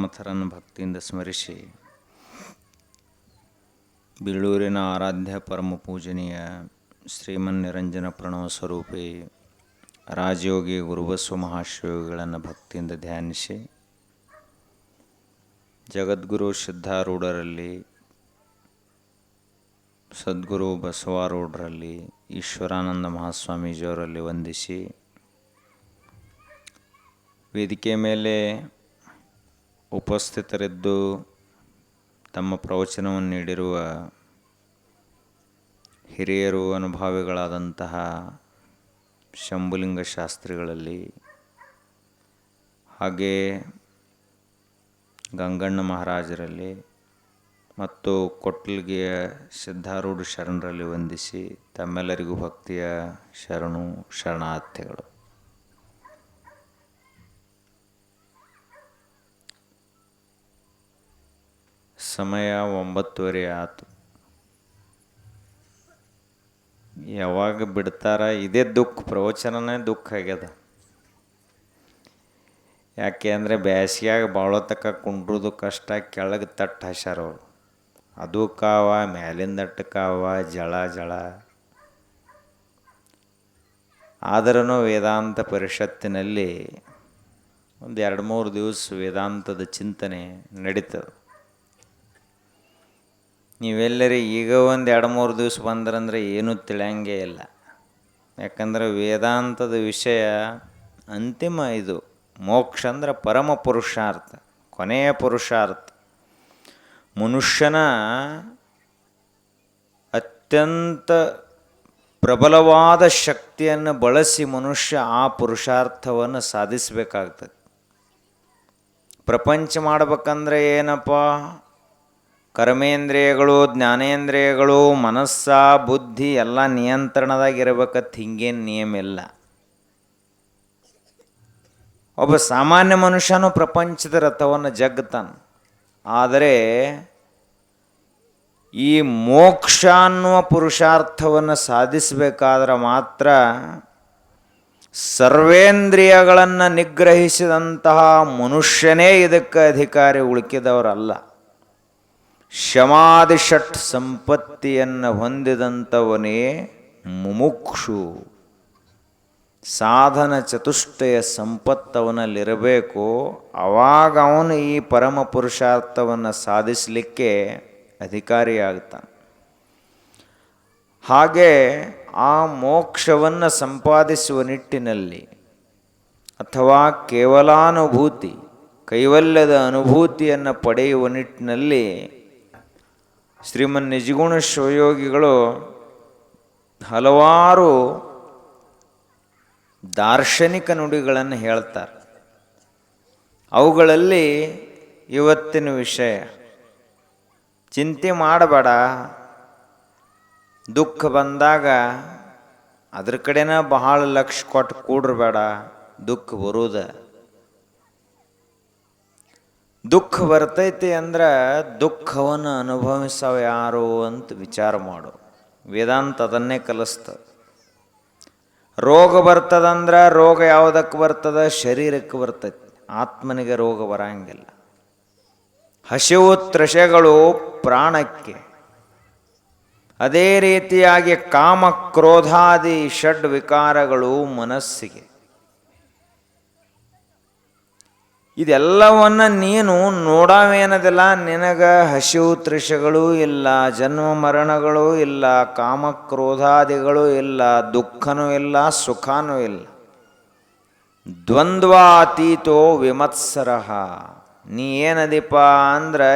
ಪ್ರಮಥರನ್ನು ಭಕ್ತಿಯಿಂದ ಸ್ಮರಿಸಿ ಬೀಳೂರಿನ ಆರಾಧ್ಯ ಪರಮ ಪೂಜನೀಯ ಶ್ರೀಮನ್ನಿರಂಜನ ಪ್ರಣವ ಸ್ವರೂಪಿ ರಾಜಯೋಗಿ ಗುರುಬಸವ ಮಹಾಶಿವಗಳನ್ನು ಭಕ್ತಿಯಿಂದ ಧ್ಯಾನಿಸಿ ಜಗದ್ಗುರು ಸಿದ್ಧಾರೂಢರಲ್ಲಿ, ಸದ್ಗುರು ಬಸವಾರೂಢರಲ್ಲಿ, ಈಶ್ವರಾನಂದ ಮಹಾಸ್ವಾಮೀಜಿಯವರಲ್ಲಿ ವಂದಿಸಿ, ವೇದಿಕೆ ಮೇಲೆ ಉಪಸ್ಥಿತರಿದ್ದು ತಮ್ಮ ಪ್ರವಚನವನ್ನು ನೀಡಿರುವ ಹಿರಿಯರು, ಅನುಭಾವಿಗಳಾದಂತಹ ಶಂಭುಲಿಂಗ ಶಾಸ್ತ್ರಿಗಳಲ್ಲಿ, ಹಾಗೇ ಗಂಗಣ್ಣ ಮಹಾರಾಜರಲ್ಲಿ ಮತ್ತು ಕೊಟ್ಲಿಗೆಯ ಸಿದ್ಧಾರೂಢ ಶರಣರಲ್ಲಿ ವಂದಿಸಿ ತಮ್ಮೆಲ್ಲರಿಗೂ ಭಕ್ತಿಯ ಶರಣಾರ್ಥಿಗಳು. ಸಮಯ 9:30 ಆಯಿತು. ಯಾವಾಗ ಬಿಡ್ತಾರ ಇದೇ ದುಃಖ, ಪ್ರವಚನನೇ ದುಃಖ ಆಗ್ಯದ. ಯಾಕೆ ಅಂದರೆ ಬೇಸಿಗೆಯಾಗ ಬಾಳೋತಕ್ಕ ಕುಂಡ್ರದು ಕಷ್ಟ, ಕೆಳಗೆ ತಟ್ಟು ಹಸ್ಯಾರವ್ರು, ಅದು ಕಾವ ಮ್ಯಾಲಿಂದ ಕಾವ ಜಳ. ಆದ್ರೂ ವೇದಾಂತ ಪರಿಷತ್ತಿನಲ್ಲಿ ಒಂದು 2-3 ದಿವಸ ವೇದಾಂತದ ಚಿಂತನೆ ನಡೀತದೆ. ನೀವೆಲ್ಲರೂ ಈಗ ಒಂದು 2-3 ದಿವಸ ಬಂದ್ರಂದ್ರೆ ಏನೂ ತಿಳಿಯಂಗೇ ಇಲ್ಲ. ಯಾಕಂದ್ರೆ ವೇದಾಂತದ ವಿಷಯ ಅಂತಿಮ. ಇದು ಮೋಕ್ಷ ಅಂದ್ರೆ ಪರಮ ಪುರುಷಾರ್ಥ, ಕೊನೆಯ ಪುರುಷಾರ್ಥ. ಮನುಷ್ಯನ ಅತ್ಯಂತ ಪ್ರಬಲವಾದ ಶಕ್ತಿಯನ್ನು ಬಳಸಿ ಮನುಷ್ಯ ಆ ಪುರುಷಾರ್ಥವನ್ನು ಸಾಧಿಸಬೇಕಾಗ್ತದೆ. ಪ್ರಪಂಚ ಮಾಡ್ಬೇಕಂದ್ರೆ ಏನಪ್ಪ, ಕರ್ಮೇಂದ್ರಿಯಗಳು, ಜ್ಞಾನೇಂದ್ರಿಯಗಳು, ಮನಸ್ಸ, ಬುದ್ಧಿ ಎಲ್ಲ ನಿಯಂತ್ರಣದಾಗಿರ್ಬೇಕಂತ ಹಿಂಗೇನು ನಿಯಮ ಇಲ್ಲ. ಒಬ್ಬ ಸಾಮಾನ್ಯ ಮನುಷ್ಯನೂ ಪ್ರಪಂಚದ ರಥವನ್ನು ಜಗ್ತಾನೆ. ಆದರೆ ಈ ಮೋಕ್ಷ ಅನ್ನುವ ಪುರುಷಾರ್ಥವನ್ನು ಸಾಧಿಸಬೇಕಾದ್ರೆ ಮಾತ್ರ ಸರ್ವೇಂದ್ರಿಯಗಳನ್ನು ನಿಗ್ರಹಿಸಿದಂತಹ ಮನುಷ್ಯನೇ ಇದಕ್ಕೆ ಅಧಿಕಾರಿ, ಉಳುಕಿದವರಲ್ಲ. ಶಮಾದಿ ಷಟ್ ಸಂಪತ್ತಿಯನ್ನು ಹೊಂದಿದಂಥವನೇ ಮುಮುಕ್ಷು. ಸಾಧನ ಚತುಷ್ಟಯ ಸಂಪತ್ತವನಲ್ಲಿರಬೇಕು. ಆವಾಗ ಅವನು ಈ ಪರಮ ಪುರುಷಾರ್ಥವನ್ನು ಸಾಧಿಸಲಿಕ್ಕೆ ಅಧಿಕಾರಿಯಾಗ್ತಾನೆ. ಹಾಗೆ ಆ ಮೋಕ್ಷವನ್ನು ಸಂಪಾದಿಸುವ ನಿಟ್ಟಿನಲ್ಲಿ ಅಥವಾ ಕೇವಲಾನುಭೂತಿ, ಕೈವಲ್ಯದ ಅನುಭೂತಿಯನ್ನು ಪಡೆಯುವ ನಿಟ್ಟಿನಲ್ಲಿ ಶ್ರೀಮನ್ ನಿಜಗುಣ ಶಿವಯೋಗಿಗಳು ಹಲವಾರು ದಾರ್ಶನಿಕ ನುಡಿಗಳನ್ನು ಹೇಳ್ತಾರೆ. ಅವುಗಳಲ್ಲಿ ಇವತ್ತಿನ ವಿಷಯ, ಚಿಂತೆ ಮಾಡಬೇಡ, ದುಃಖ ಬಂದಾಗ ಅದ್ರ ಕಡೆನ ಬಹಳ ಲಕ್ಷ್ಯ ಕೊಟ್ಟು ಕೂಡ್ರಬೇಡ, ದುಃಖ ಬರುವುದ. ದುಃಖ ಬರ್ತೈತಿ ಅಂದ್ರೆ ದುಃಖವನ್ನು ಅನುಭವಿಸವ ಯಾರು ಅಂತ ವಿಚಾರ ಮಾಡು. ವೇದಾಂತ ಅದನ್ನೇ ಕಲಿಸ್ತದೆ. ರೋಗ ಬರ್ತದಂದ್ರೆ ರೋಗ ಯಾವುದಕ್ಕೆ ಬರ್ತದ? ಶರೀರಕ್ಕೆ ಬರ್ತೈತಿ, ಆತ್ಮನಿಗೆ ರೋಗ ಬರಂಗಿಲ್ಲ. ಹಸಿವು ತೃಷೆಗಳು ಪ್ರಾಣಕ್ಕೆ. ಅದೇ ರೀತಿಯಾಗಿ ಕಾಮ ಕ್ರೋಧಾದಿ ಷಡ್ ವಿಕಾರಗಳು ಮನಸ್ಸಿಗೆ. ಇದೆಲ್ಲವನ್ನ ನೀನು ನೋಡಾವೇನದಿಲ್ಲ. ನಿನಗೆ ಹಸಿವು ತೃಷೆಗಳೂ ಇಲ್ಲ, ಜನ್ಮ ಮರಣಗಳು ಇಲ್ಲ, ಕಾಮಕ್ರೋಧಾದಿಗಳು ಇಲ್ಲ, ದುಃಖನೂ ಇಲ್ಲ, ಸುಖನೂ ಇಲ್ಲ. ದ್ವಂದ್ವಾತೀತೋ ವಿಮತ್ಸರಃ. ನೀ ಏನದೀಪ ಅಂದ್ರೆ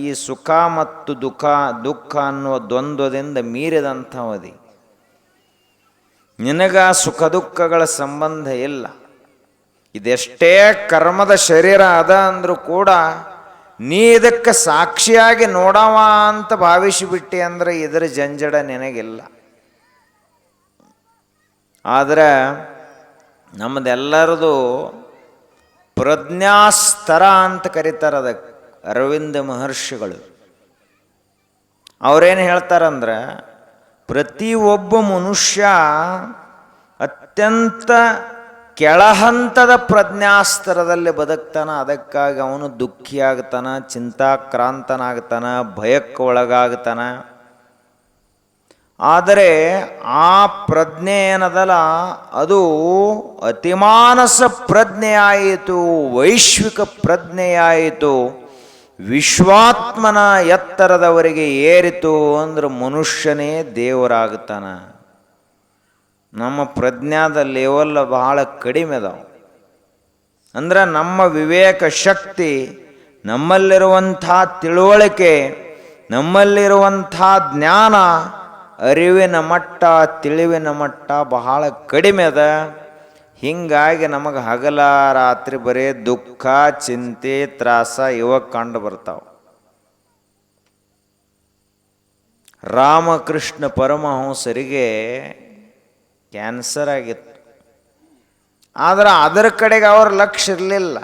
ಈ ಸುಖ ಮತ್ತು ದುಃಖ ಅನ್ನುವ ದ್ವಂದ್ವದಿಂದ ಮೀರಿದಂಥವದಿ. ನಿನಗ ಸುಖ ದುಃಖಗಳ ಸಂಬಂಧ ಇಲ್ಲ. ಇದೆಷ್ಟೇ ಕರ್ಮದ ಶರೀರ ಅದ ಅಂದರೂ ಕೂಡ ನೀ ಇದಕ್ಕೆ ಸಾಕ್ಷಿಯಾಗಿ ನೋಡವ ಅಂತ ಭಾವಿಸಿಬಿಟ್ಟಿ ಅಂದರೆ ಇದರ ಜಂಜಡ ನಿನಗಿಲ್ಲ. ಆದರೆ ನಮ್ಮದೆಲ್ಲರದು ಪ್ರಜ್ಞಾಸ್ತರ ಅಂತ ಕರೀತಾರೆ ಅದಕ್ಕೆ ಅರವಿಂದ ಮಹರ್ಷಿಗಳು. ಅವರೇನು ಹೇಳ್ತಾರಂದ್ರೆ, ಪ್ರತಿಯೊಬ್ಬ ಮನುಷ್ಯ ಅತ್ಯಂತ ಕೆಳಹಂತದ ಪ್ರಜ್ಞಾಸ್ತರದಲ್ಲಿ ಬದುಕ್ತಾನ. ಅದಕ್ಕಾಗಿ ಅವನು ದುಃಖಿಯಾಗ್ತಾನ, ಚಿಂತಾಕ್ರಾಂತನಾಗ್ತಾನ, ಭಯಕ್ಕೆ ಒಳಗಾಗ್ತಾನ. ಆದರೆ ಆ ಪ್ರಜ್ಞೆ ಏನದಲ್ಲ ಅದು ಅತಿಮಾನಸ ಪ್ರಜ್ಞೆಯಾಯಿತು, ವೈಶ್ವಿಕ ಪ್ರಜ್ಞೆಯಾಯಿತು, ವಿಶ್ವಾತ್ಮನ ಎತ್ತರದವರೆಗೆ ಏರಿತು ಅಂದ್ರೆ ಮನುಷ್ಯನೇ ದೇವರಾಗ್ತಾನ. ನಮ್ಮ ಪ್ರಜ್ಞಾದ ಲೆವೆಲ್ ಬಹಳ ಕಡಿಮೆ ಅದಾವ. ಅಂದ್ರೆ ನಮ್ಮ ವಿವೇಕ ಶಕ್ತಿ, ನಮ್ಮಲ್ಲಿರುವಂಥ ತಿಳುವಳಿಕೆ, ನಮ್ಮಲ್ಲಿರುವಂಥ ಜ್ಞಾನ, ಅರಿವಿನ ಮಟ್ಟ, ತಿಳಿವಿನ ಮಟ್ಟ ಬಹಳ ಕಡಿಮೆ ಅದ. ಹೀಗಾಗಿ ನಮಗೆ ಹಗಲ ರಾತ್ರಿ ಬರೀ ದುಃಖ, ಚಿಂತೆ, ತ್ರಾಸ ಇವ ಕಂಡು ಬರ್ತಾವ. ರಾಮಕೃಷ್ಣ ಪರಮಹಂಸರಿಗೆ ಕ್ಯಾನ್ಸರ್ ಆಗಿತ್ತು. ಆದರೆ ಅದರ ಕಡೆಗೆ ಅವ್ರ ಲಕ್ಷ್ಯ ಇರಲಿಲ್ಲ.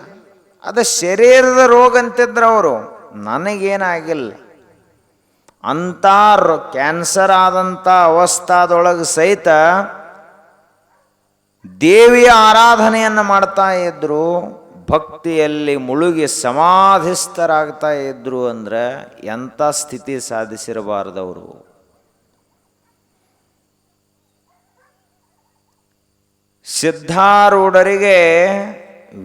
ಅದು ಶರೀರದ ರೋಗ ಅಂತಿದ್ರು ಅವರು. ನನಗೇನಾಗಿಲ್ಲ ಅಂಥ ಕ್ಯಾನ್ಸರ್ ಆದಂಥ ಅವಸ್ಥಾದೊಳಗೆ ಸಹಿತ ದೇವಿಯ ಆರಾಧನೆಯನ್ನು ಮಾಡ್ತಾ ಇದ್ರು, ಭಕ್ತಿಯಲ್ಲಿ ಮುಳುಗಿ ಸಮಾಧಿಸ್ಥರಾಗ್ತಾ ಇದ್ರು. ಅಂದ್ರೆ ಎಂಥ ಸ್ಥಿತಿ ಸಾಧಿಸಿರಬಾರ್ದವರು. ಸಿದ್ಧಾರೂಢರಿಗೆ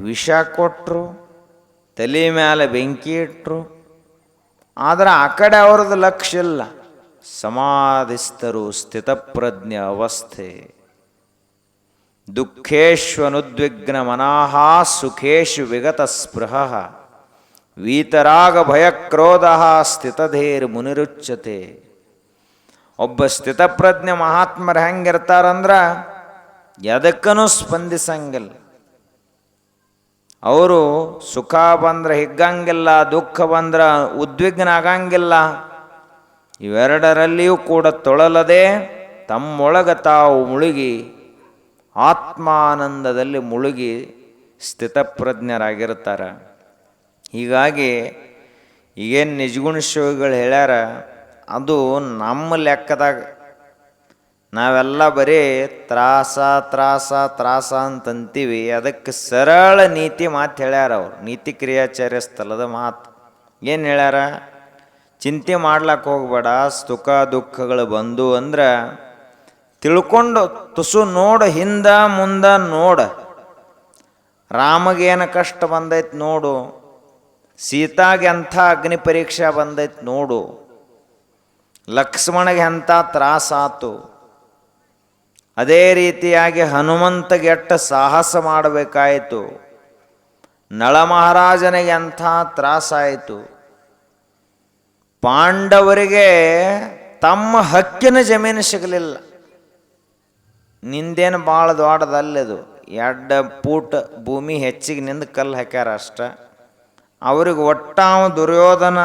ವಿಷ ಕೊಟ್ಟರು, ತಲೆ ಮೇಲೆ ಬೆಂಕಿ ಇಟ್ಟರು. ಆದರೆ ಆ ಕಡೆ ಅವ್ರದ್ದು ಲಕ್ಷ್ಯ ಇಲ್ಲ. ಸಮಾಧಿಸ್ಥರು, ಸ್ಥಿತಪ್ರಜ್ಞ ಅವಸ್ಥೆ. ದುಃಖೇಶ್ವನುದ್ವಿಗ್ನ ಮನಃ ಸುಖೇಶು ವಿಗತ ಸ್ಪೃಹ ವೀತರಾಗ ಭಯಕ್ರೋಧ ಸ್ಥಿತಧೇರ್ ಮುನಿರುಚ್ಯತೆ. ಒಬ್ಬ ಸ್ಥಿತಪ್ರಜ್ಞ ಮಹಾತ್ಮರು ಹೆಂಗಿರ್ತಾರಂದ್ರೆ ಎದಕ್ಕೂ ಸ್ಪಂದಿಸಂಗಿಲ್ಲ. ಅವರು ಸುಖ ಬಂದ್ರೆ ಹಿಗ್ಗಂಗಿಲ್ಲ, ದುಃಖ ಬಂದ್ರೆ ಉದ್ವಿಗ್ನ ಆಗಂಗಿಲ್ಲ. ಇವೆರಡರಲ್ಲಿಯೂ ಕೂಡ ತೊಳಲದೆ ತಮ್ಮೊಳಗ ತಾವು ಮುಳುಗಿ ಆತ್ಮಾನಂದದಲ್ಲಿ ಮುಳುಗಿ ಸ್ಥಿತಪ್ರಜ್ಞರಾಗಿರ್ತಾರೆ. ಹೀಗಾಗಿ ಈಗೇನು ನಿಜಗುಣ ಶಿವಗಳು ಹೇಳ್ಯಾರ ಅದು ನಮ್ಮ ಲೆಕ್ಕದಾಗ ನಾವೆಲ್ಲ ಬರೀ ತ್ರಾಸ ತ್ರಾಸ ತ್ರಾಸ ಅಂತಂತೀವಿ. ಅದಕ್ಕೆ ಸರಳ ನೀತಿ ಮಾತು ಹೇಳ್ಯಾರ ಅವರು. ನೀತಿ ಕ್ರಿಯಾಚಾರ್ಯ ಸ್ಥಳದ ಮಾತು ಏನು ಹೇಳ್ಯಾರ? ಚಿಂತೆ ಮಾಡ್ಲಕ್ಕೆ ಹೋಗ್ಬೇಡ. ಸುಖ ದುಃಖಗಳು ಬಂದು ಅಂದ್ರೆ ತಿಳ್ಕೊಂಡು ತುಸು ನೋಡು, ಹಿಂದ ಮುಂದೆ ನೋಡು. ರಾಮಗೇನು ಕಷ್ಟ ಬಂದೈತೆ ನೋಡು, ಸೀತಾಗೆ ಎಂಥ ಅಗ್ನಿ ಪರೀಕ್ಷೆ ಬಂದೈತೆ ನೋಡು, ಲಕ್ಷ್ಮಣಗೆ ಎಂಥ ತ್ರಾಸಾತು. ಅದೇ ರೀತಿಯಾಗಿ ಹನುಮಂತಗೆ ಎಷ್ಟು ಸಾಹಸ ಮಾಡಬೇಕಾಯಿತು, ನಳ ಮಹಾರಾಜನಿಗೆ ಎಂಥ ತ್ರಾಸಾಯಿತು. ಪಾಂಡವರಿಗೆ ತಮ್ಮ ಹಕ್ಕಿನ ಜಮೀನು ಸಿಗಲಿಲ್ಲ. ನಿಂದೇನು ಭಾಳ ದೊಡ್ಡದಲ್ಲದು, 2 ಫೂಟ್ ಭೂಮಿ ಹೆಚ್ಚಿಗೆ ನಿಂದು ಕಲ್ಲು ಹಾಕ್ಯಾರ ಅಷ್ಟ. ಅವ್ರಿಗೆ ಒಟ್ಟಾವ ದುರ್ಯೋಧನ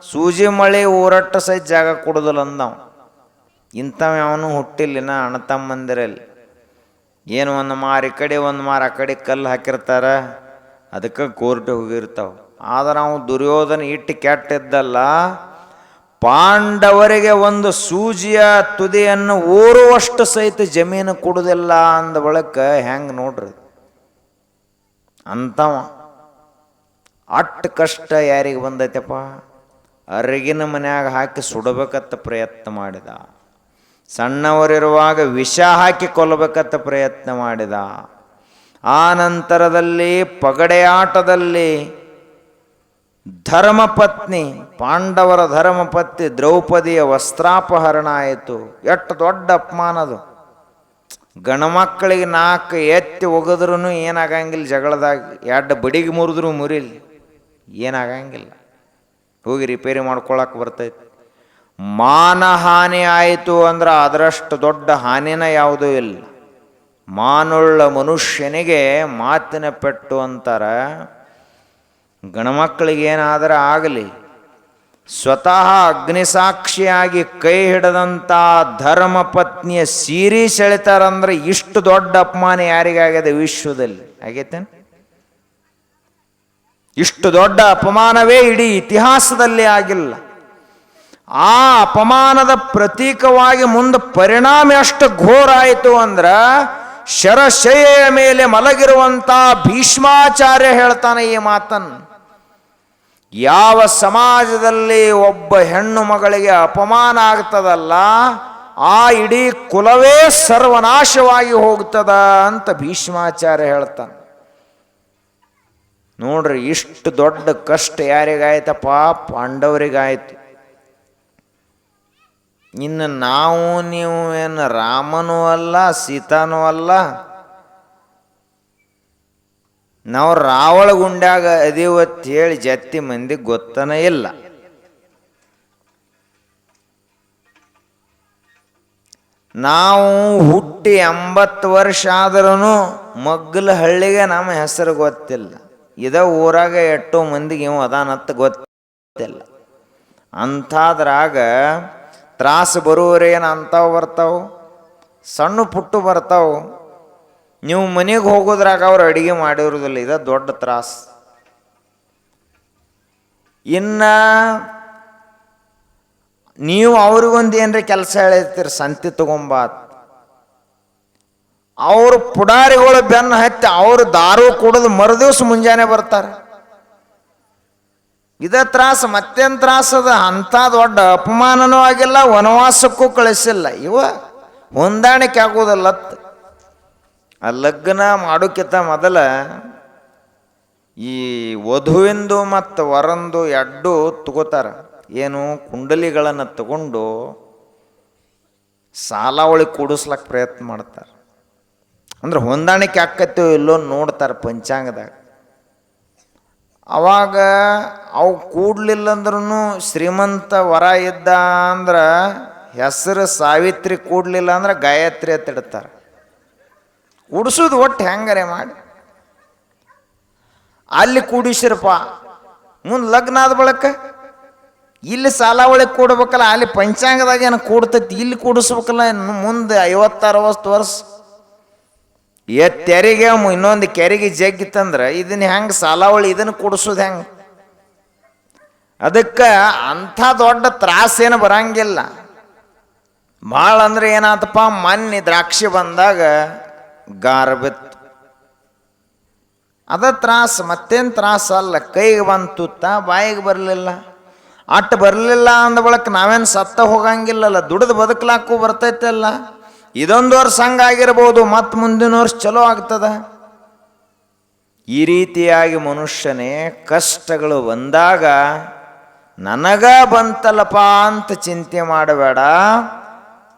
ಸೂಜಿ ಮಳೆ ಊರಟ್ಟ ಸಹಿತ ಜಾಗ ಕೊಡೋದಿಲ್ಲ ಅಂದವ. ಇಂಥವ ಅವನು ಹುಟ್ಟಿಲ್ಲಿನ ಅಣ್ಣ ತಮ್ಮಂದಿರಲ್ಲಿ. ಏನು ಒಂದು ಮಾರು ಈ ಕಡೆ ಒಂದು ಮಾರು ಆ ಕಡೆ ಕಲ್ಲು ಹಾಕಿರ್ತಾರ, ಅದಕ್ಕೆ ಕೋರ್ಟ್ ಹೋಗಿರ್ತಾವ. ಆದ್ರೆ ಅವ ದುರ್ಯೋಧನ ಇಟ್ಟು ಕೆಟ್ಟಿದ್ದಲ್ಲ, ಪಾಂಡವರಿಗೆ ಒಂದು ಸೂಜಿಯ ತುದಿಯನ್ನು ಓರುವಷ್ಟು ಸಹಿತ ಜಮೀನು ಕೊಡುವುದಿಲ್ಲ ಅಂದ ಬಳಿಕ ಹೆಂಗೆ ನೋಡ್ರಿ ಅಂತವ. ಅಟ್ಟು ಕಷ್ಟ ಯಾರಿಗೆ ಬಂದೈತಪ್ಪ? ಅರಗಿನ ಮನ್ಯಾಗ ಹಾಕಿ ಸುಡಬೇಕತ್ತ ಪ್ರಯತ್ನ ಮಾಡಿದ. ಸಣ್ಣವರಿರುವಾಗ ವಿಷ ಹಾಕಿ ಕೊಲ್ಲಬೇಕತ್ತ ಪ್ರಯತ್ನ ಮಾಡಿದ. ಆ ನಂತರದಲ್ಲಿ ಪಗಡೆಯಾಟದಲ್ಲಿ ಧರ್ಮಪತ್ನಿ, ಪಾಂಡವರ ಧರ್ಮಪತ್ನಿ ದ್ರೌಪದಿಯ ವಸ್ತ್ರಾಪಹರಣ ಆಯಿತು. ಎಷ್ಟು ದೊಡ್ಡ ಅಪಮಾನದು. ಗಣಮಕ್ಕಳಿಗೆ 4 ಎತ್ತಿ ಒಗದ್ರೂ ಏನಾಗಂಗಿಲ್ಲ, ಜಗಳದಾಗ 2 ಬಡಿಗೆ ಮುರಿದ್ರು ಮುರಿಲಿ ಏನಾಗಂಗಿಲ್ಲ, ಹೋಗಿ ರಿಪೇರಿ ಮಾಡ್ಕೊಳಕ್ಕೆ ಬರ್ತೈತಿ. ಮಾನಹಾನಿ ಆಯಿತು ಅಂದ್ರೆ ಅದರಷ್ಟು ದೊಡ್ಡ ಹಾನಿನ ಯಾವುದೂ ಇಲ್ಲ. ಮಾನುಳ್ಳ ಮನುಷ್ಯನಿಗೆ ಮಾತಿನ ಪೆಟ್ಟು ಅಂತಾರೆ. ಗಣಮಕ್ಕಳಿಗೇನಾದರೆ ಆಗಲಿ, ಸ್ವತಃ ಅಗ್ನಿಸಾಕ್ಷಿಯಾಗಿ ಕೈ ಹಿಡದಂಥ ಧರ್ಮಪತ್ನಿಯ ಸೀರೆ ಸೆಳಿತಾರಂದ್ರೆ ಇಷ್ಟು ದೊಡ್ಡ ಅಪಮಾನ ಯಾರಿಗಾಗಿದೆ ವಿಶ್ವದಲ್ಲಿ? ಆಗೈತೇನು? ಇಷ್ಟು ದೊಡ್ಡ ಅಪಮಾನವೇ ಇಡೀ ಇತಿಹಾಸದಲ್ಲಿ ಆಗಿಲ್ಲ. ಆ ಅಪಮಾನದ ಪ್ರತೀಕವಾಗಿ ಮುಂದೆ ಪರಿಣಾಮ ಎಷ್ಟು ಘೋರ ಆಯಿತು ಅಂದ್ರೆ ಶರಶಯ್ಯೆಯ ಮೇಲೆ ಮಲಗಿರುವಂಥ ಭೀಷ್ಮಾಚಾರ್ಯ ಹೇಳ್ತಾನೆ ಈ ಮಾತನ್ನು. ಯಾವ ಸಮಾಜದಲ್ಲಿ ಒಬ್ಬ ಹೆಣ್ಣು ಮಗಳಿಗೆ ಅಪಮಾನ ಆಗ್ತದಲ್ಲ, ಆ ಇಡೀ ಕುಲವೇ ಸರ್ವನಾಶವಾಗಿ ಹೋಗ್ತದ ಅಂತ ಭೀಷ್ಮಾಚಾರ್ಯ ಹೇಳ್ತಾನೆ. ನೋಡ್ರಿ, ಇಷ್ಟು ದೊಡ್ಡ ಕಷ್ಟ ಯಾರಿಗಾಯ್ತಪ್ಪ? ಪಾಂಡವರಿಗಾಯ್ತು. ಇನ್ನು ನಾವು ನೀವು ಏನು ರಾಮನೂ ಅಲ್ಲ ಸೀತಾನೂ ಅಲ್ಲ, ನಾವು ರಾವಳ ಗುಂಡ್ಯಾಗ ಅದೀವತ್ತು ಹೇಳಿ ಜತ್ತಿ ಮಂದಿಗೆ ಗೊತ್ತನೇ ಇಲ್ಲ. ನಾವು ಹುಟ್ಟಿ 80 ವರ್ಷ ಆದ್ರೂ ಮಗ್ಗಲ ಹಳ್ಳಿಗೆ ನಮ್ಮ ಹೆಸರು ಗೊತ್ತಿಲ್ಲ. ಇದ ಊರಾಗ ಎಷ್ಟೋ ಮಂದಿಗೆ ಇವು ಅದಾನತ್ತ ಗೊತ್ತಿಲ್ಲ. ಅಂಥದ್ರಾಗ ತ್ರಾಸು ಬರುವರೇನು ಅಂಥವು ಬರ್ತಾವೆ, ಸಣ್ಣ ಪುಟ್ಟು ಬರ್ತಾವೆ. ನೀವು ಮನೆಗೆ ಹೋಗೋದ್ರಾಗ ಅವ್ರು ಅಡುಗೆ ಮಾಡಿರೋದಿಲ್ಲ, ಇದ ದೊಡ್ಡ ತ್ರಾಸು. ಇನ್ನು ನೀವು ಅವ್ರಿಗೊಂದು ಏನರ ಕೆಲಸ ಹೇಳಿರ್ತೀರಿ, ಸಂತಿ ತಗೊಂಬಾತ್, ಅವರು ಪುಡಾರಿಗಳು ಬೆನ್ನು ಹತ್ತಿ ಅವರು ದಾರು ಕುಡಿದು ಮರುದಿವ್ಸ ಮುಂಜಾನೆ ಬರ್ತಾರೆ. ಇದ ತ್ರಾಸ, ಮತ್ತೇನು ತ್ರಾಸದ? ಅಂಥ ದೊಡ್ಡ ಅಪಮಾನನೂ ಆಗಿಲ್ಲ, ವನವಾಸಕ್ಕೂ ಕಳಿಸಿಲ್ಲ. ಇವ ಹೊಂದಾಣಿಕೆ ಆಗೋದಲ್ಲ. ಆ ಲಗ್ನ ಮಾಡೋಕ್ಕಿಂತ ಮೊದಲ ಈ ವಧುವಿಂದು ಮತ್ತು ವರಂದು ಎಡ್ಡು ತಗೋತಾರೆ. ಏನು, ಕುಂಡಲಿಗಳನ್ನು ತಗೊಂಡು ಸಾಲಾವಳಿ ಕೂಡಿಸ್ಲಕ್ಕೆ ಪ್ರಯತ್ನ ಮಾಡ್ತಾರೆ. ಅಂದ್ರೆ ಹೊಂದಾಣಿಕೆ ಆಕ್ಕತ್ತೋ ಇಲ್ಲೋ ನೋಡ್ತಾರೆ ಪಂಚಾಂಗದಾಗ. ಅವಾಗ ಅವು ಕೂಡ್ಲಿಲ್ಲ ಅಂದ್ರೂ ಶ್ರೀಮಂತ ವರ ಇದ್ದ ಅಂದ್ರೆ ಹೆಸರು ಸಾವಿತ್ರಿ, ಕೂಡ್ಲಿಲ್ಲ ಅಂದ್ರೆ ಗಾಯತ್ರಿ ಅಂತ ಇಡ್ತಾರೆ. ಕೂಡಿಸೋದು ಒಟ್ಟು ಹೆಂಗಾರೆ ಮಾಡಿ ಅಲ್ಲಿ ಕೂಡಿಸಿರಪ್ಪ, ಮುಂದೆ ಲಗ್ನ ಆದ ಬಳಿಕ ಇಲ್ಲಿ ಸಾಲಾವಳಿ ಕೂಡ್ಬೇಕಲ್ಲ, ಅಲ್ಲಿ ಪಂಚಾಂಗದಾಗ ಏನು ಕೂಡ್ತೈತಿ, ಇಲ್ಲಿ ಕೂಡಿಸ್ಬೇಕಲ್ಲ. ಮುಂದೆ 50-60 ವರ್ಷ ತೆರಿಗೆ ಇನ್ನೊಂದು ಕೆರೆಗೆ ಜಗ್ಗಿತ್ತಂದ್ರೆ ಇದನ್ನ ಹೆಂಗೆ ಸಾಲಾವಳಿ ಇದನ್ನು ಕೂಡಿಸೋದು ಹೆಂಗೆ? ಅದಕ್ಕೆ ಅಂಥ ದೊಡ್ಡ ತ್ರಾಸೇನು ಬರಂಗಿಲ್ಲ. ಭಾಳ ಅಂದ್ರೆ ಏನಾತಪ್ಪ, ಮೊನ್ನೆ ದ್ರಾಕ್ಷಿ ಬಂದಾಗ ಗಾರ ಬಿತ್ತು, ಅದ ತ್ರಾಸು, ಮತ್ತೇನು ತ್ರಾಸ ಅಲ್ಲ. ಕೈಗೆ ಬಂತುತ್ತ ಬಾಯಿಗೆ ಬರಲಿಲ್ಲ, ಅಟ್ಟು ಬರಲಿಲ್ಲ ಅಂದ ಬಳಕ ನಾವೇನು ಸತ್ತ ಹೋಗಂಗಿಲ್ಲಲ್ಲ, ದುಡಿದು ಬದುಕಲಾಕು ಬರ್ತೈತಲ್ಲ. ಇದೊಂದು ವರ್ಷ ಹಂಗಾಗಿರ್ಬೋದು, ಮತ್ತು ಮುಂದಿನ ವರ್ಷ ಚಲೋ ಆಗ್ತದ. ಈ ರೀತಿಯಾಗಿ ಮನುಷ್ಯನೇ ಕಷ್ಟಗಳು ಬಂದಾಗ ನನಗ ಬಂತಲ್ಲಪ್ಪ ಅಂತ ಚಿಂತೆ ಮಾಡಬೇಡ.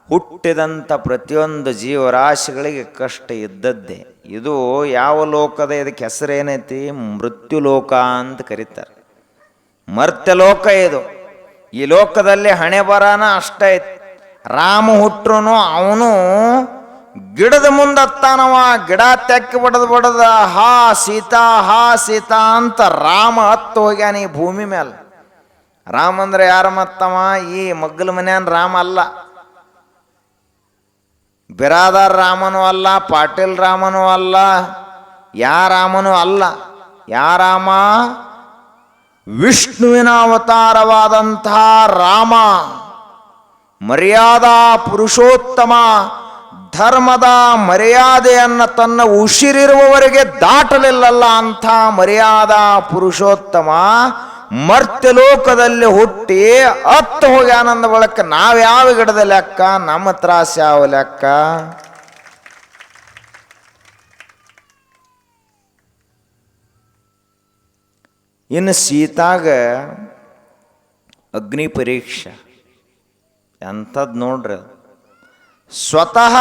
ಹುಟ್ಟಿದಂಥ ಪ್ರತಿಯೊಂದು ಜೀವರಾಶಿಗಳಿಗೆ ಕಷ್ಟ ಇದ್ದದ್ದೇ. ಇದು ಯಾವ ಲೋಕದ, ಇದಕ್ಕೆ ಹೆಸರೇನೈತಿ? ಮೃತ್ಯು ಲೋಕ ಅಂತ ಕರೀತಾರೆ. ಮರ್ತ್ಯ ಲೋಕ ಇದು. ಈ ಲೋಕದಲ್ಲಿ ಹಣೆ ಬರಾನ ಅಷ್ಟ ಐತಿ. ರಾಮ ಹುಟ್ರು ಅವನು ಗಿಡದ ಮುಂದತ್ತಾನವ, ಗಿಡ ತೆಕ್ಕಿ ಬಡದ ಹಾ ಸೀತಾ ಹಾ ಸೀತಾ ಅಂತ ರಾಮ ಹತ್ತು ಹೋಗ್ಯಾನ ಈ ಭೂಮಿ ಮೇಲೆ. ರಾಮ ಅಂದ್ರೆ ಯಾರ ಮತ್ತವ? ಈ ಮಗ್ಗಲ ಮನ್ಯಾನ ರಾಮ ಅಲ್ಲ, ಬಿರಾದಾರ್ ರಾಮನೂ ಅಲ್ಲ, ಪಾಟೀಲ್ ರಾಮನೂ ಅಲ್ಲ, ಯಾ ರಾಮನೂ ಅಲ್ಲ. ಯಾ ರಾಮ? ವಿಷ್ಣುವಿನ ಅವತಾರವಾದಂತಹ ರಾಮ, ಮರ್ಯಾದಾ ಪುರುಷೋತ್ತಮ, ಧರ್ಮದ ಮರ್ಯಾದೆಯನ್ನು ತನ್ನ ಉಸಿರಿರುವವರೆಗೆ ದಾಟಲಿಲ್ಲಲ್ಲ ಅಂಥ ಮರ್ಯಾದಾ ಪುರುಷೋತ್ತಮ ಮರ್ತ್ಯಲೋಕದಲ್ಲಿ ಹುಟ್ಟಿ ಹತ್ತು ಹೋಗಿ ಆನಂದ ಬಳಕ ನಾವ್ಯಾವ ಗಿಡದ ಲೆಕ್ಕ? ನಮ್ಮ ತ್ರಾಸ ಯಾವ ಲೆಕ್ಕ? ಇನ್ನು ಸೀತಾಗ ಅಗ್ನಿ ಪರೀಕ್ಷೆ ಎಂಥದ್ದು ನೋಡ್ರಿ. ಸ್ವತಃ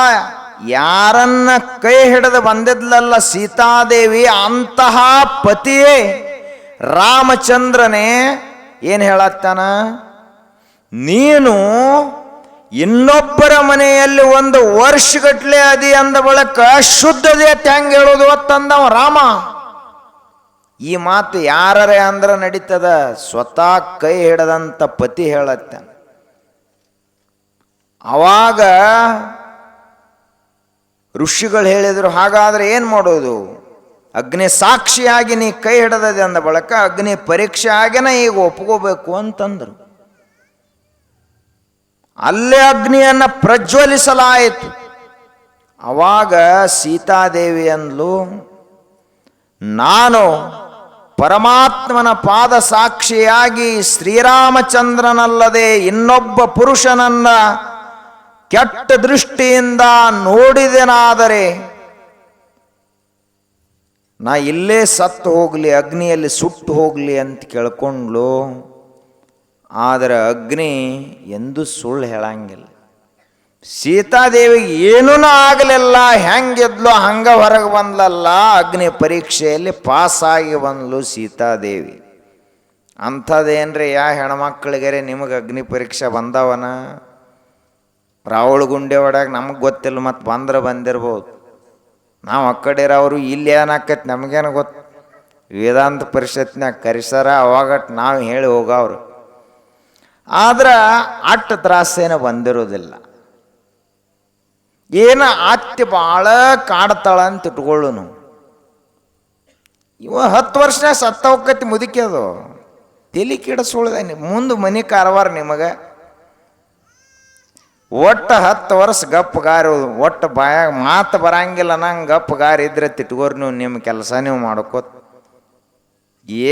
ಯಾರನ್ನ ಕೈ ಹಿಡಿದು ಬಂದಿದ್ಲಲ್ಲ ಸೀತಾದೇವಿ, ಅಂತಹ ಪತಿಯೇ ರಾಮಚಂದ್ರನೇ ಏನು ಹೇಳತ್ತಾನ? ನೀನು ಇನ್ನೊಬ್ಬರ ಮನೆಯಲ್ಲಿ ಒಂದು ವರ್ಷಗಟ್ಲೆ ಅದಿ ಅಂದ ಬಳಕ ಶುದ್ಧತೆ ಹೆಂಗೆ ಹೇಳೋದು ಅಂತಂದವ ರಾಮ. ಈ ಮಾತು ಯಾರೇ ಅಂದ್ರೆ ನಡೀತದ? ಸ್ವತಃ ಕೈ ಹಿಡದಂಥ ಪತಿ ಹೇಳತ್ತಾನ. ಅವಾಗ ಋಷಿಗಳು ಹೇಳಿದರು, ಹಾಗಾದ್ರೆ ಏನು ಮಾಡೋದು? ಅಗ್ನಿ ಸಾಕ್ಷಿಯಾಗಿ ನೀ ಕೈ ಹಿಡದದೆ ಅಂದ ಬಳಕ ಅಗ್ನಿ ಪರೀಕ್ಷೆ ಆಗೇನ ಈಗ ಒಪ್ಕೋಬೇಕು ಅಂತಂದರು. ಅಲ್ಲೇ ಅಗ್ನಿಯನ್ನು ಪ್ರಜ್ವಲಿಸಲಾಯಿತು. ಅವಾಗ ಸೀತಾದೇವಿ ಅಂದ್ಲು, ನಾನು ಪರಮಾತ್ಮನ ಪಾದ ಸಾಕ್ಷಿಯಾಗಿ ಶ್ರೀರಾಮಚಂದ್ರನಲ್ಲದೆ ಇನ್ನೊಬ್ಬ ಪುರುಷನನ್ನ ಕೆಟ್ಟ ದೃಷ್ಟಿಯಿಂದ ನೋಡಿದೆನಾದರೆ ನಾ ಇಲ್ಲೇ ಸತ್ತು ಹೋಗಲಿ, ಅಗ್ನಿಯಲ್ಲಿ ಸುಟ್ಟು ಹೋಗಲಿ ಅಂತ ಕೇಳ್ಕೊಂಡ್ಲು. ಆದರೆ ಅಗ್ನಿ ಎಂದೂ ಸುಳ್ಳು ಹೇಳಂಗಿಲ್ಲ. ಸೀತಾದೇವಿಗೆ ಏನೂ ಆಗಲಿಲ್ಲ, ಹೆಂಗಿದ್ಲು ಹಂಗ ಹೊರಗೆ ಬಂದ್ಲಲ್ಲ. ಅಗ್ನಿ ಪರೀಕ್ಷೆಯಲ್ಲಿ ಪಾಸಾಗಿ ಬಂದ್ಲು ಸೀತಾದೇವಿ. ಅಂಥದ್ದೇನ್ರಿ ಯಾ ಹೆಣ್ಮಕ್ಳಿಗೆ ನಿಮಗೆ ಅಗ್ನಿ ಪರೀಕ್ಷೆ ಬಂದವನ? ರಾವಳ ಗುಂಡೆ ಒಳಗೆ ನಮಗೆ ಗೊತ್ತಿಲ್ಲ, ಮತ್ತು ಬಂದ್ರೆ ಬಂದಿರ್ಬೋದು. ನಾವು ಆ ಕಡೆ ಇರೋರು ಇಲ್ಲಿ ಏನಾಕೈತಿ ನಮಗೇನು ಗೊತ್ತು. ವೇದಾಂತ ಪರಿಷತ್ನಾಗ ಕರೆಸಾರ, ಅವಾಗ ನಾವು ಹೇಳಿ ಹೋಗವ್ರು. ಆದ್ರೆ ಅಟ್ಟು ತ್ರಾಸೇನ ಬಂದಿರೋದಿಲ್ಲ. ಏನು ಅತ್ತಿ ಭಾಳ ಕಾಡ್ತಾಳ ಅಂತ ಇಟ್ಕೊಳ್ಳು ನಾವು. ಇವ 10 ವರ್ಷ ಸತ್ತ ಹೋಗತಿ ಮುದುಕಿ, ಅದು ತಲೆ ಕೆಡಿಸ್ಕೊಳ್ಳೋದ. ಮುಂದೆ ಮನೆ ಕಾರವಾರ ನಿಮಗೆ ಒಟ್ಟು 10 ವರ್ಷ ಗಪ್ಪಗಾರಿ, ಒಟ್ಟು ಬಾಯಾಗ ಮಾತು ಬರಂಗಿಲ್ಲ ನಂಗೆ ಗಪ್ಪಗಾರಿ ಇದ್ರೆ ತಿಟ್ಕೋರಿ ನೀವು. ನಿಮ್ಮ ಕೆಲಸ ನೀವು ಮಾಡ್ಕೋತ.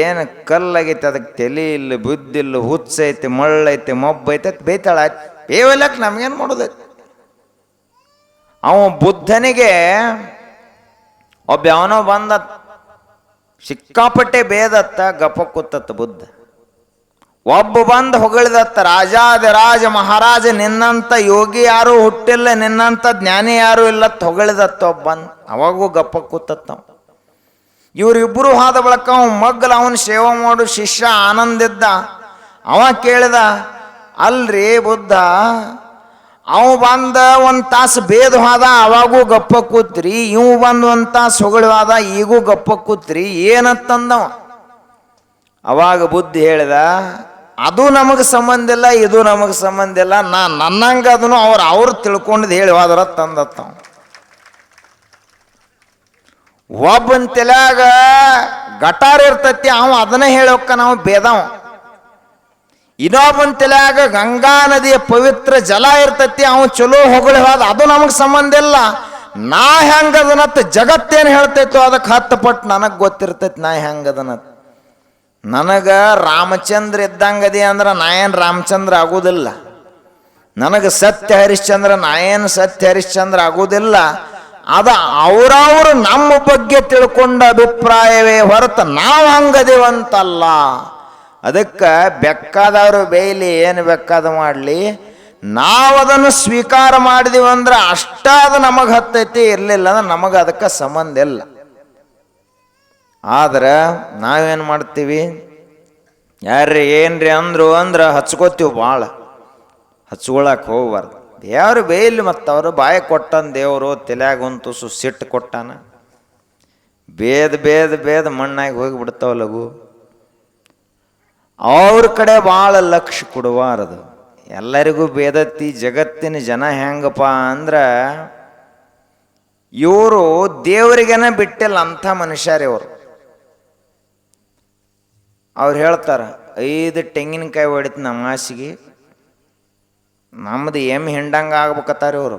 ಏನು ಕಲ್ಲಾಗೈತೆ ಅದಕ್ಕೆ ತಲೆ ಇಲ್ಲ, ಬುದ್ಧಿ ಇಲ್ಲ, ಹುಚ್ಚೈತಿ, ಮಳ್ಳೈತಿ, ಮೊಬ್ಬೈತೆ ಬೇಯ್ತಾಳ. ಬೇವಲಕ್ಕೆ ನಮಗೇನು ಮಾಡೋದೈತಿ? ಅವ ಬುದ್ಧನಿಗೆ ಒಬ್ಬ ಯಾವನೋ ಬಂದ ಸಿಕ್ಕಾಪಟ್ಟೆ ಬೇದತ್ತ, ಗಪ್ಪ ಕೂತತ್ತ ಬುದ್ಧ. ಒಬ್ಬ ಬಂದು ಹೊಗಳಿದತ್ತ, ರಾಜಾದಿರಾಜ ಮಹಾರಾಜ ನಿನ್ನಂಥ ಯೋಗಿ ಯಾರು ಹುಟ್ಟಿಲ್ಲ, ನಿನ್ನಂಥ ಜ್ಞಾನಿ ಯಾರು ಇಲ್ಲತ್ತ ಹೊಗಳಿದತ್ತ ಒಬ್ಬ ಬಂದು. ಅವಾಗೂ ಗಪ್ಪ ಕೂತತ್ತ. ಇವರಿಬ್ಬರು ಆದ ಬಳಕ ಅವ ಮಗ್ಗಲ ಅವನು ಸೇವೆ ಮಾಡು ಶಿಷ್ಯ ಆನಂದಿದ್ದ. ಅವ ಕೇಳಿದ, ಅಲ್ರಿ ಬುದ್ಧ, ಅವ ಬಂದ ಒಂದು ತಾಸು ಬೇದು ಹೋದ, ಅವಾಗೂ ಗಪ್ಪ ಕೂತ್ರಿ. ಇವು ಬಂದು ಒಂದು ತಾಸು ಹೊಗಳು ಹೋದ, ಈಗೂ ಗಪ್ಪ ಕೂತ್ರಿ, ಏನತ್ತಂದವ. ಅವಾಗ ಬುದ್ಧಿ ಹೇಳಿದ, ಅದು ನಮಗೆ ಸಂಬಂಧ ಇಲ್ಲ, ಇದು ನಮಗೆ ಸಂಬಂಧ ಇಲ್ಲ. ನನ್ನಂಗೆ ಅದನ್ನು ಅವ್ರು ತಿಳ್ಕೊಂಡಿದ್ದು ಹೇಳಿ ಹೋದ್ರ ತಂದತ್ತ. ಒಬ್ಬನ ತಲೆಯಾಗ ಗಟಾರ ಇರ್ತತಿ, ಅವ ಅದನ್ನೇ ಹೇಳೋಕ್ಕ ನಾವು ಬೇದವ. ಇನ್ನೊಬ್ಬನ ತಲೆಯಾಗ ಗಂಗಾ ನದಿಯ ಪವಿತ್ರ ಜಲ ಇರ್ತತಿ, ಅವ ಚಲೋ ಹೊಗಳು ಹೋದ, ಅದು ನಮಗೆ ಸಂಬಂಧ ಇಲ್ಲ. ನಾ ಹೆಂಗದನತ್ ಜಗತ್ತೇನು ಹೇಳ್ತೈತೋ ಅದಕ್ಕೆ 10 ಪಟ್ಟು ನನಗೆ ಗೊತ್ತಿರ್ತೈತಿ ನಾ ಹೆಂಗದನತ್. ನನಗೆ ರಾಮಚಂದ್ರ ಇದ್ದಂಗದಿ ಅಂದ್ರೆ ನಾ ಏನು ರಾಮಚಂದ್ರ ಆಗೋದಿಲ್ಲ. ನನಗೆ ಸತ್ಯ ಹರಿಶ್ಚಂದ್ರ ನಾ ಏನು ಸತ್ಯ ಹರಿಶ್ಚಂದ್ರ ಆಗೋದಿಲ್ಲ. ಅದ ಅವರವರು ನಮ್ಮ ಬಗ್ಗೆ ತಿಳ್ಕೊಂಡ ಅಭಿಪ್ರಾಯವೇ ಹೊರತು ನಾವು ಹಂಗದೇವಂತಲ್ಲ. ಅದಕ್ಕೆ ಬೇಕಾದವರು ಬೇಯಲಿ, ಏನು ಬೇಕಾದ ಮಾಡಲಿ, ನಾವು ಅದನ್ನು ಸ್ವೀಕಾರ ಮಾಡಿದೀವಿ ಅಂದ್ರೆ ಅಷ್ಟ ಅದು ನಮಗೆ ಹತ್ತೈತಿ, ಇರಲಿಲ್ಲ ಅಂದ್ರೆ ನಮಗೆ ಅದಕ್ಕೆ ಸಂಬಂಧ ಇಲ್ಲ. ಆದ್ರೆ ನಾವೇನು ಮಾಡ್ತೀವಿ, ಯಾರ್ರಿ ಏನ್ರಿ ಅಂದರು ಅಂದ್ರೆ ಹಚ್ಕೋತೀವಿ. ಭಾಳ ಹಚ್ಕೊಳಕ್ಕೆ ಹೋಗ್ಬಾರ್ದು. ದೇವ್ರು ಬೇಯಲಿ, ಮತ್ತು ಅವರು ಬಾಯಿ ಕೊಟ್ಟನ ದೇವರು ತಲೆಯಾಗಂತು ಸಿಟ್ಟು ಕೊಟ್ಟಾನ. ಬೇದ ಬೇದ ಬೇದ ಮಣ್ಣಾಗಿ ಹೋಗಿ ಬಿಡ್ತಾವ ಲಘು. ಅವ್ರ ಕಡೆ ಭಾಳ ಲಕ್ಷ್ಯ ಕೊಡಬಾರದು. ಎಲ್ಲರಿಗೂ ಬೇದತ್ತಿ. ಜಗತ್ತಿನ ಜನ ಹೆಂಗಪ್ಪ ಅಂದ್ರೆ ಇವರು ದೇವರಿಗೇನ ಬಿಟ್ಟಿಲ್ಲ ಅಂಥ ಮನುಷ್ಯರೇ ಅವರು. ಅವ್ರು ಹೇಳ್ತಾರೆ, 5 ತೆಂಗಿನಕಾಯಿ ಹೊಡಿತು ನಮಾಸಿಗೆ, ನಮ್ಮದು ಎಮ್ಮೆ ಹಿಂಡಂಗೆ ಆಗ್ಬೇಕತ್ತಾರೆ ಇವರು.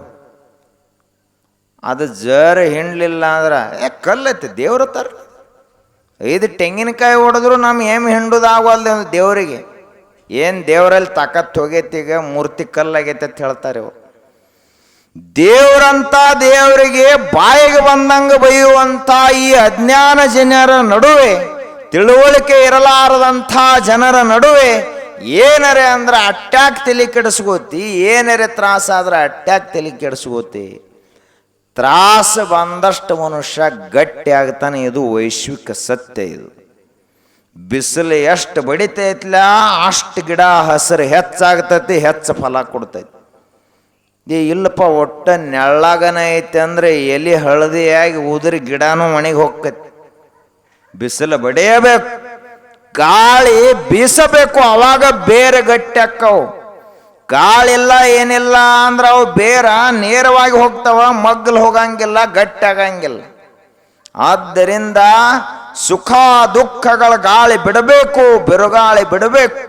ಅದು ಜರ ಹಿಂಡಲಿಲ್ಲ ಅಂದ್ರೆ ಕಲ್ಲೈತಿ ದೇವ್ರ ತರ. 5 ತೆಂಗಿನಕಾಯಿ ಹೊಡೆದ್ರು ನಮ್ಮ ಎಮ್ಮೆ ಹಿಂಡುದಾಗವಲ್ದು ದೇವರಿಗೆ. ಏನು ದೇವರಲ್ಲಿ ತಾಕತ್ತು ಹೋಗೈತಿ, ಈಗ ಮೂರ್ತಿ ಕಲ್ಲಾಗೈತೆ ಅಂತ ಹೇಳ್ತಾರೆ ಇವರು. ದೇವರಂತ ದೇವರಿಗೆ ಬಾಯಿಗೆ ಬಂದಂಗೆ ಬೈಯುವಂಥ ಈ ಅಜ್ಞಾನ ಜನರ ನಡುವೆ, ತಿಳುವಳಿಕೆ ಇರಲಾರದಂಥ ಜನರ ನಡುವೆ ಏನರೆ ಅಂದ್ರೆ ಅಟ್ಯಾಕ್ ತಲೆ ಕೆಡಿಸ್ಕೋತಿ, ಏನರೆ ತ್ರಾಸ ಆದ್ರೆ ಅಟ್ಯಾಕ್ ತಲೆ ಕೆಡಿಸ್ಕೋತಿ. ತ್ರಾಸ ಬಂದಷ್ಟು ಮನುಷ್ಯ ಗಟ್ಟಿ ಆಗ್ತಾನೆ. ಇದು ವೈಶ್ವಿಕ ಸತ್ಯ. ಇದು ಬಿಸಿಲು ಎಷ್ಟು ಬಡಿತೈತ್ಲ ಅಷ್ಟು ಗಿಡ ಹಸಿರು ಹೆಚ್ಚಾಗ್ತೈತಿ, ಹೆಚ್ಚು ಫಲ ಕೊಡ್ತೈತಿ. ಇಲ್ಲಪ್ಪ ಒಟ್ಟ ನೆಳ್ಳಾಗನ ಐತೆ ಅಂದ್ರೆ ಎಲೆ ಹಳದಿಯಾಗಿ ಉದುರಿ ಗಿಡನೂ ಒಣಗಿ ಹೋಗ್ತೈತಿ. ಬಿಸಿಲು ಬಡಿಯಬೇಕು, ಗಾಳಿ ಬೀಸಬೇಕು, ಅವಾಗ ಬೇರೆ ಗಟ್ಟಿ ಅಕ್ಕವು. ಗಾಳಿಲ್ಲ ಏನಿಲ್ಲ ಅಂದ್ರೆ ಅವು ಬೇರ ನೇರವಾಗಿ ಹೋಗ್ತಾವ, ಮಗ್ಗಲು ಹೋಗಂಗಿಲ್ಲ, ಗಟ್ಟಿ ಆಗಂಗಿಲ್ಲ. ಆದ್ದರಿಂದ ಸುಖ ದುಃಖಗಳ ಗಾಳಿ ಬಿಡಬೇಕು, ಬಿರುಗಾಳಿ ಬಿಡಬೇಕು,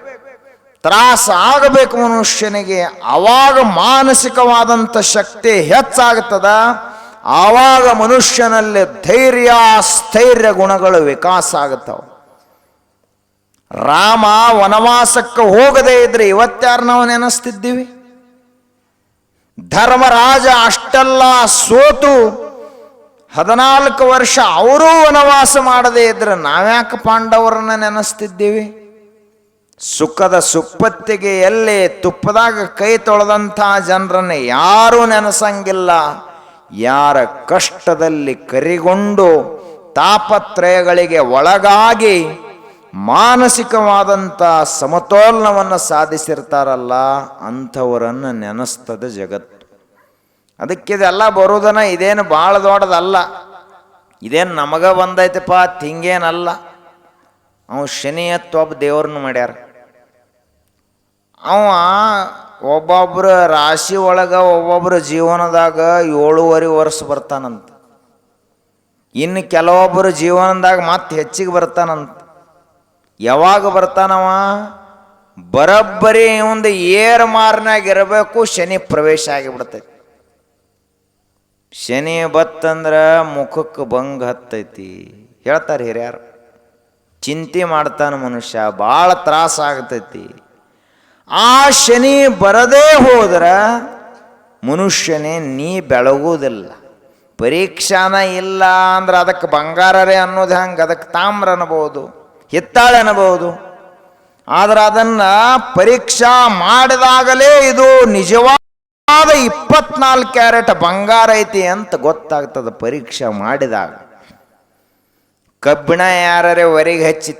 ತ್ರಾಸ ಆಗಬೇಕು ಮನುಷ್ಯನಿಗೆ. ಅವಾಗ ಮಾನಸಿಕವಾದಂಥ ಶಕ್ತಿ ಹೆಚ್ಚಾಗ್ತದ. ಆವಾಗ ಮನುಷ್ಯನಲ್ಲಿ ಧೈರ್ಯ ಸ್ಥೈರ್ಯ ಗುಣಗಳು ವಿಕಾಸ ಆಗುತ್ತವೆ. ರಾಮ ವನವಾಸಕ್ಕೆ ಹೋಗದೇ ಇದ್ರೆ ಇವತ್ತ್ಯಾರು ನಾವು ನೆನೆಸ್ತಿದ್ದೀವಿ? ಧರ್ಮರಾಜ ಅಷ್ಟೆಲ್ಲ ಸೋತು 14 ವರ್ಷ ಅವರೂ ವನವಾಸ ಮಾಡದೇ ಇದ್ರೆ ನಾವ್ಯಾಕೆ ಪಾಂಡವರನ್ನ ನೆನೆಸ್ತಿದ್ದೀವಿ? ಸುಖದ ಸುಪ್ಪತ್ತಿಗೆ ಎಲ್ಲಿ ತುಪ್ಪದಾಗ ಕೈ ತೊಳೆದಂಥ ಜನರನ್ನು ಯಾರೂ ನೆನೆಸಂಗಿಲ್ಲ. ಯಾರ ಕಷ್ಟದಲ್ಲಿ ಕರಿಗೊಂಡು ತಾಪತ್ರಯಗಳಿಗೆ ಒಳಗಾಗಿ ಮಾನಸಿಕವಾದಂಥ ಸಮತೋಲನವನ್ನು ಸಾಧಿಸಿರ್ತಾರಲ್ಲ, ಅಂಥವರನ್ನು ನೆನೆಸ್ತದೆ ಜಗತ್ತು. ಅದಕ್ಕಿದೆಲ್ಲ ಬರೋದನ್ನ ಇದೇನು ಭಾಳ ದೊಡ್ಡದಲ್ಲ, ಇದೇನು ನಮಗ ಬಂದೈತಪ್ಪ ಹಿಂಗೇನಲ್ಲ. ಅವ ಶನಿ ಎತ್ತು ಒಬ್ಬ ದೇವ್ರನ್ನ ಮಾಡ್ಯಾರ. ಅವ ಒಬ್ಬೊಬ್ಬರ ರಾಶಿ ಒಳಗೆ ಒಬ್ಬೊಬ್ಬರ ಜೀವನದಾಗ 7.5 ವರ್ಷ ಬರ್ತಾನಂತ. ಇನ್ನು ಕೆಲವೊಬ್ಬರ ಜೀವನದಾಗ ಮತ್ತೆ ಹೆಚ್ಚಿಗೆ ಬರ್ತಾನಂತ. ಯಾವಾಗ ಬರ್ತಾನವ? ಬರಬ್ಬರಿ ಒಂದು ಏರ್ ಮಾರ್ನಾಗ ಇರಬೇಕು, ಶನಿ ಪ್ರವೇಶ ಆಗಿಬಿಡ್ತೈತಿ. ಶನಿ ಬತ್ತಂದ್ರೆ ಮುಖಕ್ಕೆ ಭಂಗ ಹತ್ತೈತಿ ಹೇಳ್ತಾರೆ ಹಿರಿಯರು. ಚಿಂತೆ ಮಾಡ್ತಾನೆ ಮನುಷ್ಯ, ಭಾಳ ತ್ರಾಸ ಆಗ್ತೈತಿ. ಆ ಶನಿ ಬರದೇ ಹೋದ್ರೆ ಮನುಷ್ಯನೇ ನೀ ಬೆಳಗುವುದಿಲ್ಲ. ಪರೀಕ್ಷಾನ ಇಲ್ಲ ಅಂದ್ರೆ ಅದಕ್ಕೆ ಬಂಗಾರರೇ ಅನ್ನೋದು ಹೆಂಗೆ? ಅದಕ್ಕೆ ತಾಮ್ರ ಅನ್ಬೋದು, ಹಿತ್ತಾಳೆ ಅನ್ಬೋದು. ಆದ್ರೆ ಅದನ್ನು ಪರೀಕ್ಷಾ ಮಾಡಿದಾಗಲೇ ಇದು ನಿಜವಾದ 24 ಕ್ಯಾರೆಟ್ ಬಂಗಾರ ಐತಿ ಅಂತ ಗೊತ್ತಾಗ್ತದೆ ಪರೀಕ್ಷೆ ಮಾಡಿದಾಗ. ಕಬ್ಬಿಣ ಯಾರೇ ಹೊರಗೆ ಹಚ್ಚಿ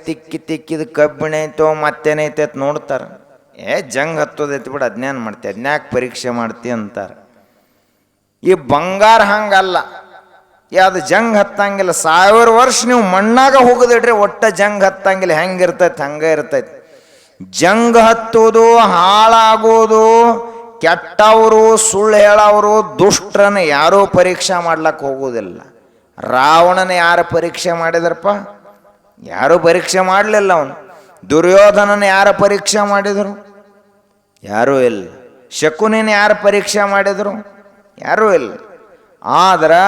ತಿಕ್ಕಿದ ಕಬ್ಬಿಣ ಐತೋ ಮತ್ತೇನೈತೆ ಅಂತ ನೋಡ್ತಾರೆ. ಜಂಗ್ ಹತ್ತೋದೈತಿ ಬಿಡು, ಅಜ್ಞಾನ ಮಾಡ್ತಿ, ಅದ್ನ್ಯಾಕೆ ಪರೀಕ್ಷೆ ಮಾಡ್ತಿ ಅಂತಾರೆ. ಈ ಬಂಗಾರ ಹಂಗಲ್ಲ, ಅದು ಜಂಗ್ ಹತ್ತಂಗಿಲ್ಲ. 1000 ವರ್ಷ ನೀವು ಮಣ್ಣಾಗ ಹೋಗದಿಡ್ರಿ ಒಟ್ಟ ಜಂಗ್ ಹತ್ತಂಗಿಲ್ಲ. ಹೆಂಗಿರ್ತೈತಿ ಹಂಗೆ ಇರ್ತೈತಿ. ಜಂಗ್ ಹತ್ತೋದು, ಹಾಳಾಗೋದು, ಕೆಟ್ಟವರು, ಸುಳ್ಳು ಹೇಳೋರು, ದುಷ್ಟರನ್ನ ಯಾರೂ ಪರೀಕ್ಷೆ ಮಾಡ್ಲಕ್ಕೆ ಹೋಗೋದಿಲ್ಲ. ರಾವಣನ ಯಾರು ಪರೀಕ್ಷೆ ಮಾಡಿದ್ರಪ್ಪ? ಯಾರೂ ಪರೀಕ್ಷೆ ಮಾಡಲಿಲ್ಲ. ಅವನು ದುರ್ಯೋಧನನ ಯಾರು ಪರೀಕ್ಷೆ ಮಾಡಿದರು? ಯಾರೂ ಇಲ್ಲ. ಶಕುನಿನ ಯಾರು ಪರೀಕ್ಷೆ ಮಾಡಿದರು? ಯಾರೂ ಇಲ್ಲ. ಆದ್ರೆ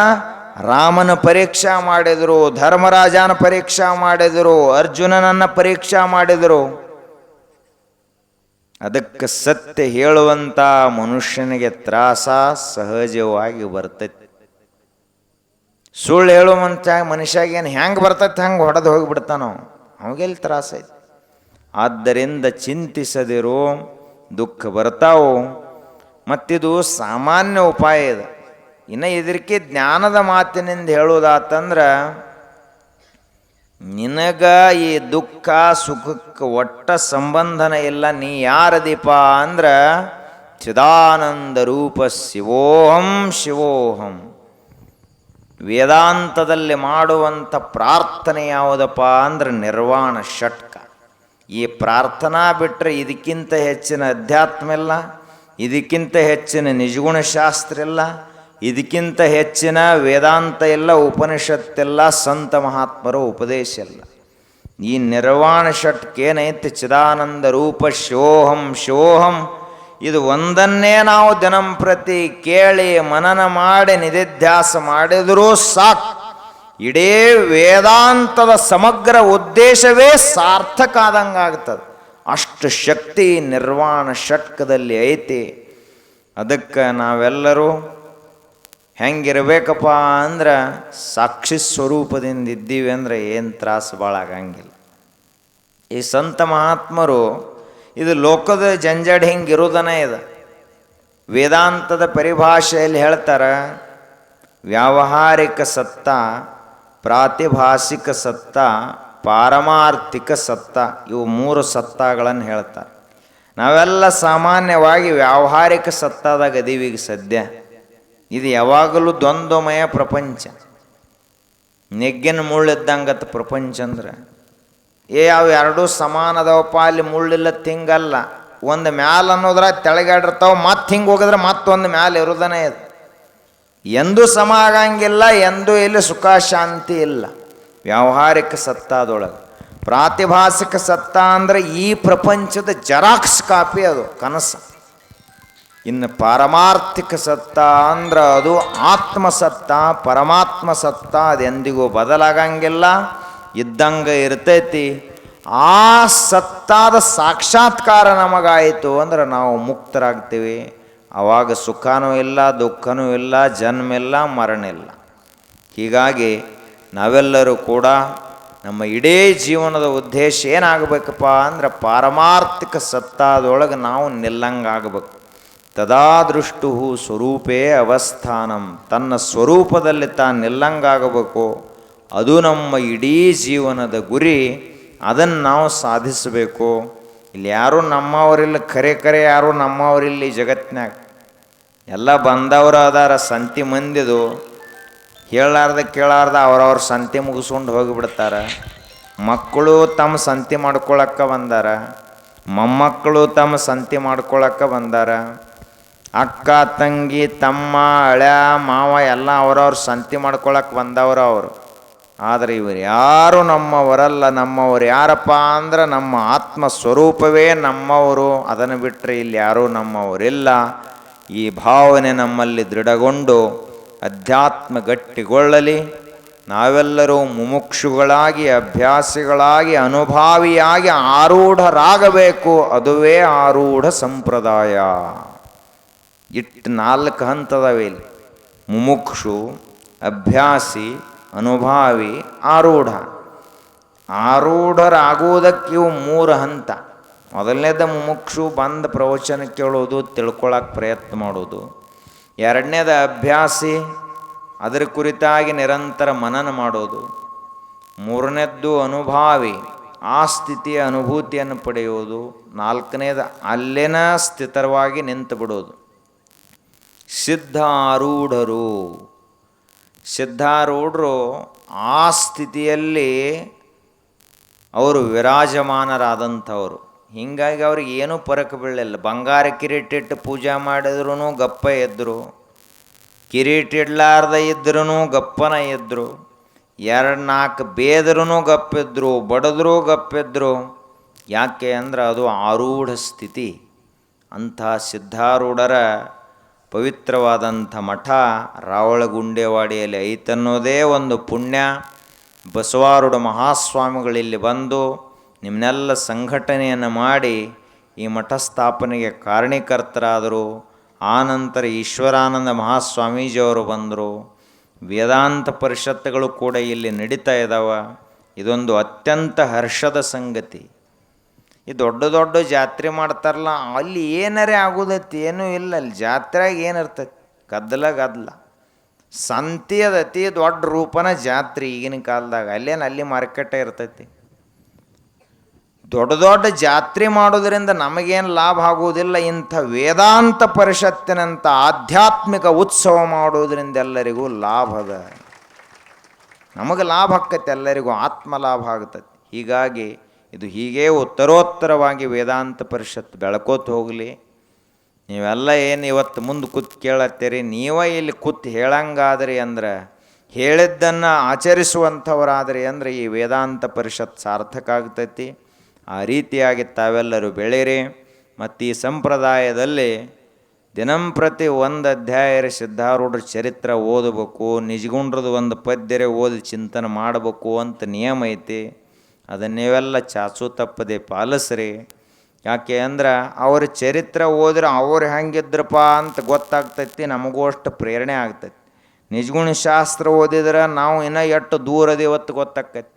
ರಾಮನ ಪರೀಕ್ಷಾ ಮಾಡಿದರು, ಧರ್ಮರಾಜನ ಪರೀಕ್ಷಾ ಮಾಡಿದರು, ಅರ್ಜುನನನ್ನ ಪರೀಕ್ಷಾ ಮಾಡಿದರು. ಅದಕ್ಕೆ ಸತ್ಯ ಹೇಳುವಂಥ ಮನುಷ್ಯನಿಗೆ ತ್ರಾಸ ಸಹಜವಾಗಿ ಬರ್ತೈತಿ. ಸುಳ್ಳು ಹೇಳುವ ಮನುಷ್ಯಾಗೇನು ಹೆಂಗೆ ಬರ್ತೈತೆ ಹಂಗೆ ಹೊಡೆದು ಹೋಗಿಬಿಡ್ತಾನೋ, ಅವಾಗೆಲ್ಲಿ ತ್ರಾಸ ಐತಿ. ಆದ್ದರಿಂದ ಚಿಂತಿಸದಿರು, ದುಃಖ ಬರ್ತಾವು. ಮತ್ತಿದು ಸಾಮಾನ್ಯ ಉಪಾಯ ಇದೆ. ಇನ್ನು ಇದಕ್ಕೆ ಜ್ಞಾನದ ಮಾತಿನಿಂದ ಹೇಳುವುದಾತಂದ್ರೆ, ನಿನಗ ಈ ದುಃಖ ಸುಖಕ್ಕೆ ಒಟ್ಟ ಸಂಬಂಧನ ಇಲ್ಲ. ನೀ ಯಾರದೀಪ ಅಂದ್ರೆ ಚಿದಾನಂದ ರೂಪ ಶಿವೋಹಂ ಶಿವೋಹಂ. ವೇದಾಂತದಲ್ಲಿ ಮಾಡುವಂಥ ಪ್ರಾರ್ಥನೆ ಯಾವುದಪ್ಪ ಅಂದ್ರೆ ನಿರ್ವಾಣ ಷಟ್ಕ. ಈ ಪ್ರಾರ್ಥನಾ ಬಿಟ್ಟರೆ ಇದಕ್ಕಿಂತ ಹೆಚ್ಚಿನ ಅಧ್ಯಾತ್ಮ ಇಲ್ಲ, ಇದಕ್ಕಿಂತ ಹೆಚ್ಚಿನ ನಿಜಗುಣಶಾಸ್ತ್ರ ಇಲ್ಲ, ಇದಕ್ಕಿಂತ ಹೆಚ್ಚಿನ ವೇದಾಂತ ಇಲ್ಲ, ಉಪನಿಷತ್ತಿಲ್ಲ, ಸಂತ ಮಹಾತ್ಮರ ಉಪದೇಶ ಇಲ್ಲ. ಈ ನಿರ್ವಾಣ ಷಟ್ಕೇನೈತಿ ಚಿದಾನಂದ ರೂಪ ಶಿವೋಹಂ ಶಿವೋಹಂ, ಇದು ಒಂದನ್ನೇ ನಾವು ದಿನಂಪ್ರತಿ ಕೇಳಿ ಮನನ ಮಾಡಿ ನಿಧಿಧ್ಯಾಸ ಮಾಡಿದರೂ ಸಾಕು. ಇಡೀ ವೇದಾಂತದ ಸಮಗ್ರ ಉದ್ದೇಶವೇ ಸಾರ್ಥಕ ಆದಂಗಾಗ್ತದೆ. ಅಷ್ಟು ಶಕ್ತಿ ನಿರ್ವಾಣ ಷಟ್ಕದಲ್ಲಿ ಐತಿ. ಅದಕ್ಕೆ ನಾವೆಲ್ಲರೂ ಹೆಂಗಿರ್ಬೇಕಪ್ಪ ಅಂದ್ರೆ ಸಾಕ್ಷಿ ಸ್ವರೂಪದಿಂದ ಇದ್ದೀವಿ ಅಂದರೆ ಏನು ತ್ರಾಸು ಭಾಳ ಆಗಂಗಿಲ್ಲ. ಈ ಸಂತ ಮಹಾತ್ಮರು ಇದು ಲೋಕದ ಜಂಜಡ್ ಹಿಂಗಿರುವುದನೇ ಇದೆ. ವೇದಾಂತದ ಪರಿಭಾಷೆಯಲ್ಲಿ ಹೇಳ್ತಾರೆ, ವ್ಯಾವಹಾರಿಕ ಸತ್ತ, ಪ್ರಾತಿಭಾಸಿಕ ಸತ್ತ, ಪಾರಮಾರ್ಥಿಕ ಸತ್ತ, ಇವು 3 ಸತ್ತಗಳನ್ನು ಹೇಳ್ತಾರೆ. ನಾವೆಲ್ಲ ಸಾಮಾನ್ಯವಾಗಿ ವ್ಯಾವಹಾರಿಕ ಸತ್ತಾದಾಗ ಅದೀವೀಗ ಸದ್ಯ. ಇದು ಯಾವಾಗಲೂ ದ್ವಂದ್ವಮಯ ಪ್ರಪಂಚ, ನೆಗ್ಗಿನ ಮುಳ್ಳಿದ್ದಂಗತ್ತ ಪ್ರಪಂಚ ಅಂದ್ರೆ. ಅವು ಎರಡೂ ಸಮಾನ ಅದಾವಪ್ಪ, ಅಲ್ಲಿ ಮುಳ್ಳಿಲ್ಲ ತಿಂಗಲ್ಲ. ಒಂದು ಮ್ಯಾಲ ಅನ್ನೋದ್ರ ತೆಳಗಾಡಿರ್ತಾವೆ, ಮತ್ತೆ ಹಿಂಗೆ ಹೋಗಿದ್ರೆ ಮತ್ತೊಂದು ಮ್ಯಾಲ ಇರೋದನೇ ಇದು. ಎಂದೂ ಸಮ ಆಗಂಗಿಲ್ಲ, ಎಂದೂ ಇಲ್ಲಿ ಸುಖ ಶಾಂತಿ ಇಲ್ಲ ವ್ಯಾವಹಾರಿಕ ಸತ್ತಾದೊಳಗೆ. ಪ್ರಾತಿಭಾಸಿಕ ಸತ್ತ ಅಂದರೆ ಈ ಪ್ರಪಂಚದ ಜೆರಾಕ್ಸ್ ಕಾಪಿ, ಅದು ಕನಸು. ಇನ್ನು ಪಾರಮಾರ್ಥಿಕ ಸತ್ತ ಅಂದ್ರೆ ಅದು ಆತ್ಮಸತ್ತ, ಪರಮಾತ್ಮ ಸತ್ತ, ಅದೆಂದಿಗೂ ಬದಲಾಗಂಗಿಲ್ಲ, ಇದ್ದಂಗೆ ಇರ್ತೈತಿ. ಆ ಸತ್ತಾದ ಸಾಕ್ಷಾತ್ಕಾರ ನಮಗಾಯಿತು ಅಂದ್ರೆ ನಾವು ಮುಕ್ತರಾಗ್ತೀವಿ. ಆವಾಗ ಸುಖನೂ ಇಲ್ಲ, ದುಃಖನೂ ಇಲ್ಲ, ಜನ್ಮ ಇಲ್ಲ, ಮರಣ ಇಲ್ಲ. ಹೀಗಾಗಿ ನಾವೆಲ್ಲರೂ ಕೂಡ ನಮ್ಮ ಇಡೀ ಜೀವನದ ಉದ್ದೇಶ ಏನಾಗಬೇಕಪ್ಪ ಅಂದ್ರೆ ಪಾರಮಾರ್ಥಿಕ ಸತ್ತಾದೊಳಗೆ ನಾವು ನಿಲ್ಲಂಗಾಗಬೇಕು. ತದಾ ದೃಷ್ಟು ಸ್ವರೂಪೇ ಅವಸ್ಥಾನಂ, ತನ್ನ ಸ್ವರೂಪದಲ್ಲಿ ತಾನು ನಿಲ್ಲಂಗಾಗಬೇಕು. ಅದು ನಮ್ಮ ಇಡೀ ಜೀವನದ ಗುರಿ. ಅದನ್ನು ನಾವು ಸಾಧಿಸಬೇಕು. ಇಲ್ಲಿ ಯಾರೂ ನಮ್ಮವರಿಲ್ಲ, ಖರೆ ಯಾರೂ ನಮ್ಮವರಿಲ್ಲ ಈ ಜಗತ್ತಿನಾಗ. ಎಲ್ಲ ಬಂದವರು ಅದಾರ, ಸಂತಿ ಮಂದಿದು ಹೇಳಾರ್ದ ಕೇಳಾರ್ದ ಅವ್ರವ್ರ ಸಂತಿ ಮುಗಿಸ್ಕೊಂಡು ಹೋಗಿಬಿಡ್ತಾರೆ. ಮಕ್ಕಳು ತಮ್ಮ ಸಂತಿ ಮಾಡ್ಕೊಳಕ್ಕೆ ಬಂದಾರ, ಮೊಮ್ಮಕ್ಕಳು ತಮ್ಮ ಸಂತಿ ಮಾಡ್ಕೊಳಕ್ಕೆ ಬಂದಾರ, ಅಕ್ಕ ತಂಗಿ ತಮ್ಮ ಹಳ್ಯ ಮಾವ ಎಲ್ಲ ಅವ್ರವ್ರ ಸಂತಿ ಮಾಡ್ಕೊಳಕ್ಕೆ ಬಂದವರು ಅವರು. ಆದರೆ ಇವರು ಯಾರು ನಮ್ಮವರಲ್ಲ. ನಮ್ಮವರು ಯಾರಪ್ಪ ಅಂದ್ರೆ ನಮ್ಮ ಆತ್ಮ ಸ್ವರೂಪವೇ ನಮ್ಮವರು. ಅದನ್ನು ಬಿಟ್ಟರೆ ಇಲ್ಲಿ ಯಾರೂ ನಮ್ಮವರಿಲ್ಲ. ಈ ಭಾವನೆ ನಮ್ಮಲ್ಲಿ ದೃಢಗೊಂಡು ಅಧ್ಯಾತ್ಮ ಗಟ್ಟಿಗೊಳ್ಳಲಿ. ನಾವೆಲ್ಲರೂ ಮುಮುಕ್ಷುಗಳಾಗಿ, ಅಭ್ಯಾಸಿಗಳಾಗಿ, ಅನುಭಾವಿಯಾಗಿ ಆರೂಢರಾಗಬೇಕು. ಅದುವೇ ಆರೂಢ ಸಂಪ್ರದಾಯ. ಇಟ್ಟು 4 ಹಂತದವೆ ಇಲ್ಲಿ: ಮುಮುಕ್ಷು, ಅಭ್ಯಾಸಿ, ಅನುಭಾವಿ, ಆರೂಢ. ಆರೂಢರಾಗುವುದಕ್ಕೆ ಇವು 3 ಹಂತ. ಮೊದಲನೇದು ಮುಮುಕ್ಷು, ಬಂದ ಪ್ರವಚನ ಕೇಳೋದು, ತಿಳ್ಕೊಳ್ಳೋಕೆ ಪ್ರಯತ್ನ ಮಾಡೋದು. ಎರಡನೇದು ಅಭ್ಯಾಸಿ, ಅದರ ಕುರಿತಾಗಿ ನಿರಂತರ ಮನನ ಮಾಡೋದು. ಮೂರನೇದ್ದು ಅನುಭಾವಿ, ಆ ಸ್ಥಿತಿಯ ಅನುಭೂತಿಯನ್ನು ಪಡೆಯುವುದು. ನಾಲ್ಕನೇದು ಅಲ್ಲೇನ ಸ್ಥಿತವಾಗಿ ನಿಂತು ಬಿಡೋದು. ಸಿದ್ಧಾರೂಢರು, ಸಿದ್ಧಾರೂಢರು ಆ ಸ್ಥಿತಿಯಲ್ಲಿ ಅವರು ವಿರಾಜಮಾನರಾದಂಥವರು. ಹೀಗಾಗಿ ಅವ್ರಿಗೆ ಏನೂ ಪರಕ ಬೀಳಲಿಲ್ಲ. ಬಂಗಾರ ಕಿರೀಟಿಟ್ಟು ಪೂಜೆ ಮಾಡಿದ್ರೂ ಗಪ್ಪ ಎದ್ದರು, ಕಿರೀಟಿಡ್ಲಾರ್ದ ಇದ್ರೂ ಗಪ್ಪನ ಎದ್ದರು, 2-4 ಬೇದ್ರೂ ಗಪ್ಪಿದ್ರು, ಬಡಿದ್ರೂ ಗಪ್ಪಿದ್ರು. ಯಾಕೆ ಅಂದ್ರೆ ಅದು ಆರೂಢ ಸ್ಥಿತಿ. ಅಂಥ ಸಿದ್ಧಾರೂಢರ ಪವಿತ್ರವಾದಂಥ ಮಠ ರಾವಳಗುಂಡೇವಾಡಿಯಲ್ಲಿ ಐತನ್ನೋದೇ ಒಂದು ಪುಣ್ಯ. ಬಸವಾರೂಢ ಮಹಾಸ್ವಾಮಿಗಳಿಲ್ಲಿ ಬಂದು ನಿಮ್ಮನ್ನೆಲ್ಲ ಸಂಘಟನೆಯನ್ನು ಮಾಡಿ ಈ ಮಠ ಸ್ಥಾಪನೆಗೆ ಕಾರಣೀಕರ್ತರಾದರು. ಆನಂತರ ಈಶ್ವರಾನಂದ ಮಹಾಸ್ವಾಮೀಜಿಯವರು ಬಂದರು. ವೇದಾಂತ ಪರಿಷತ್ತುಗಳು ಕೂಡ ಇಲ್ಲಿ ನಡೀತಾ ಇದ್ದಾವೆ. ಇದೊಂದು ಅತ್ಯಂತ ಹರ್ಷದ ಸಂಗತಿ. ಈ ದೊಡ್ಡ ದೊಡ್ಡ ಜಾತ್ರೆ ಮಾಡ್ತಾರಲ್ಲ, ಅಲ್ಲಿ ಏನರೇ ಆಗೋದೈತಿ, ಏನೂ ಇಲ್ಲ. ಅಲ್ಲಿ ಜಾತ್ರೆಯಾಗ ಏನಿರ್ತೈತಿ? ಗದ್ದಲ. ಸಂತಿಯದ ಅತಿ ದೊಡ್ಡ ರೂಪನ ಜಾತ್ರೆ ಈಗಿನ ಕಾಲದಾಗ. ಅಲ್ಲಿ ಮಾರ್ಕೆಟೇ ಇರ್ತೈತಿ. ದೊಡ್ಡ ದೊಡ್ಡ ಜಾತ್ರೆ ಮಾಡೋದರಿಂದ ನಮಗೇನು ಲಾಭ ಆಗುವುದಿಲ್ಲ. ಇಂಥ ವೇದಾಂತ ಪರಿಷತ್ತಿನಂಥ ಆಧ್ಯಾತ್ಮಿಕ ಉತ್ಸವ ಮಾಡೋದರಿಂದ ಎಲ್ಲರಿಗೂ ಲಾಭ ಅದ. ನಮಗೆ ಲಾಭ ಆಕ್ಕೈತಿ, ಎಲ್ಲರಿಗೂ ಆತ್ಮ ಲಾಭ ಆಗ್ತೈತಿ. ಹೀಗಾಗಿ ಇದು ಹೀಗೇ ಉತ್ತರೋತ್ತರವಾಗಿ ವೇದಾಂತ ಪರಿಷತ್ ಬೆಳ್ಕೋತ ಹೋಗಲಿ. ನೀವೆಲ್ಲ ಏನು ಇವತ್ತು ಮುಂದೆ ಕೂತು ಕೇಳತ್ತೀರಿ, ನೀವೇ ಇಲ್ಲಿ ಕೂತು ಹೇಳಂಗಾದ್ರಿ ಅಂದ್ರೆ, ಹೇಳಿದ್ದನ್ನು ಆಚರಿಸುವಂಥವರಾದ್ರಿ ಅಂದರೆ ಈ ವೇದಾಂತ ಪರಿಷತ್ ಸಾರ್ಥಕ ಆಗ್ತೈತಿ. ಆ ರೀತಿಯಾಗಿ ತಾವೆಲ್ಲರೂ ಬೆಳೀರಿ. ಮತ್ತು ಈ ಸಂಪ್ರದಾಯದಲ್ಲಿ ದಿನಂಪ್ರತಿ 1 ಅಧ್ಯಾಯ ಸಿದ್ಧಾರೂಢರ ಚರಿತ್ರೆ ಓದಬೇಕು, ನಿಜಗುಂಡ್ರದ್ದು 1 ಪದ್ಯರೆ ಓದಿ ಚಿಂತನೆ ಮಾಡಬೇಕು ಅಂತ ನಿಯಮ ಐತಿ. ಅದನ್ನು ನೀವೆಲ್ಲ ಚಾಚು ತಪ್ಪದೆ ಪಾಲಿಸ್ರಿ. ಯಾಕೆ ಅಂದ್ರೆ ಅವ್ರ ಚರಿತ್ರೆ ಓದ್ರೆ ಅವ್ರು ಹೆಂಗಿದ್ರಪ್ಪ ಅಂತ ಗೊತ್ತಾಗ್ತೈತಿ, ನಮಗೂ ಅಷ್ಟು ಪ್ರೇರಣೆ ಆಗ್ತೈತಿ. ನಿಜಗುಣ ಶಾಸ್ತ್ರ ಓದಿದ್ರೆ ನಾವು ಇನ್ನೂ ಎಷ್ಟು ದೂರದಿವತ್ತು ಗೊತ್ತಾಕ್ಕೈತಿ.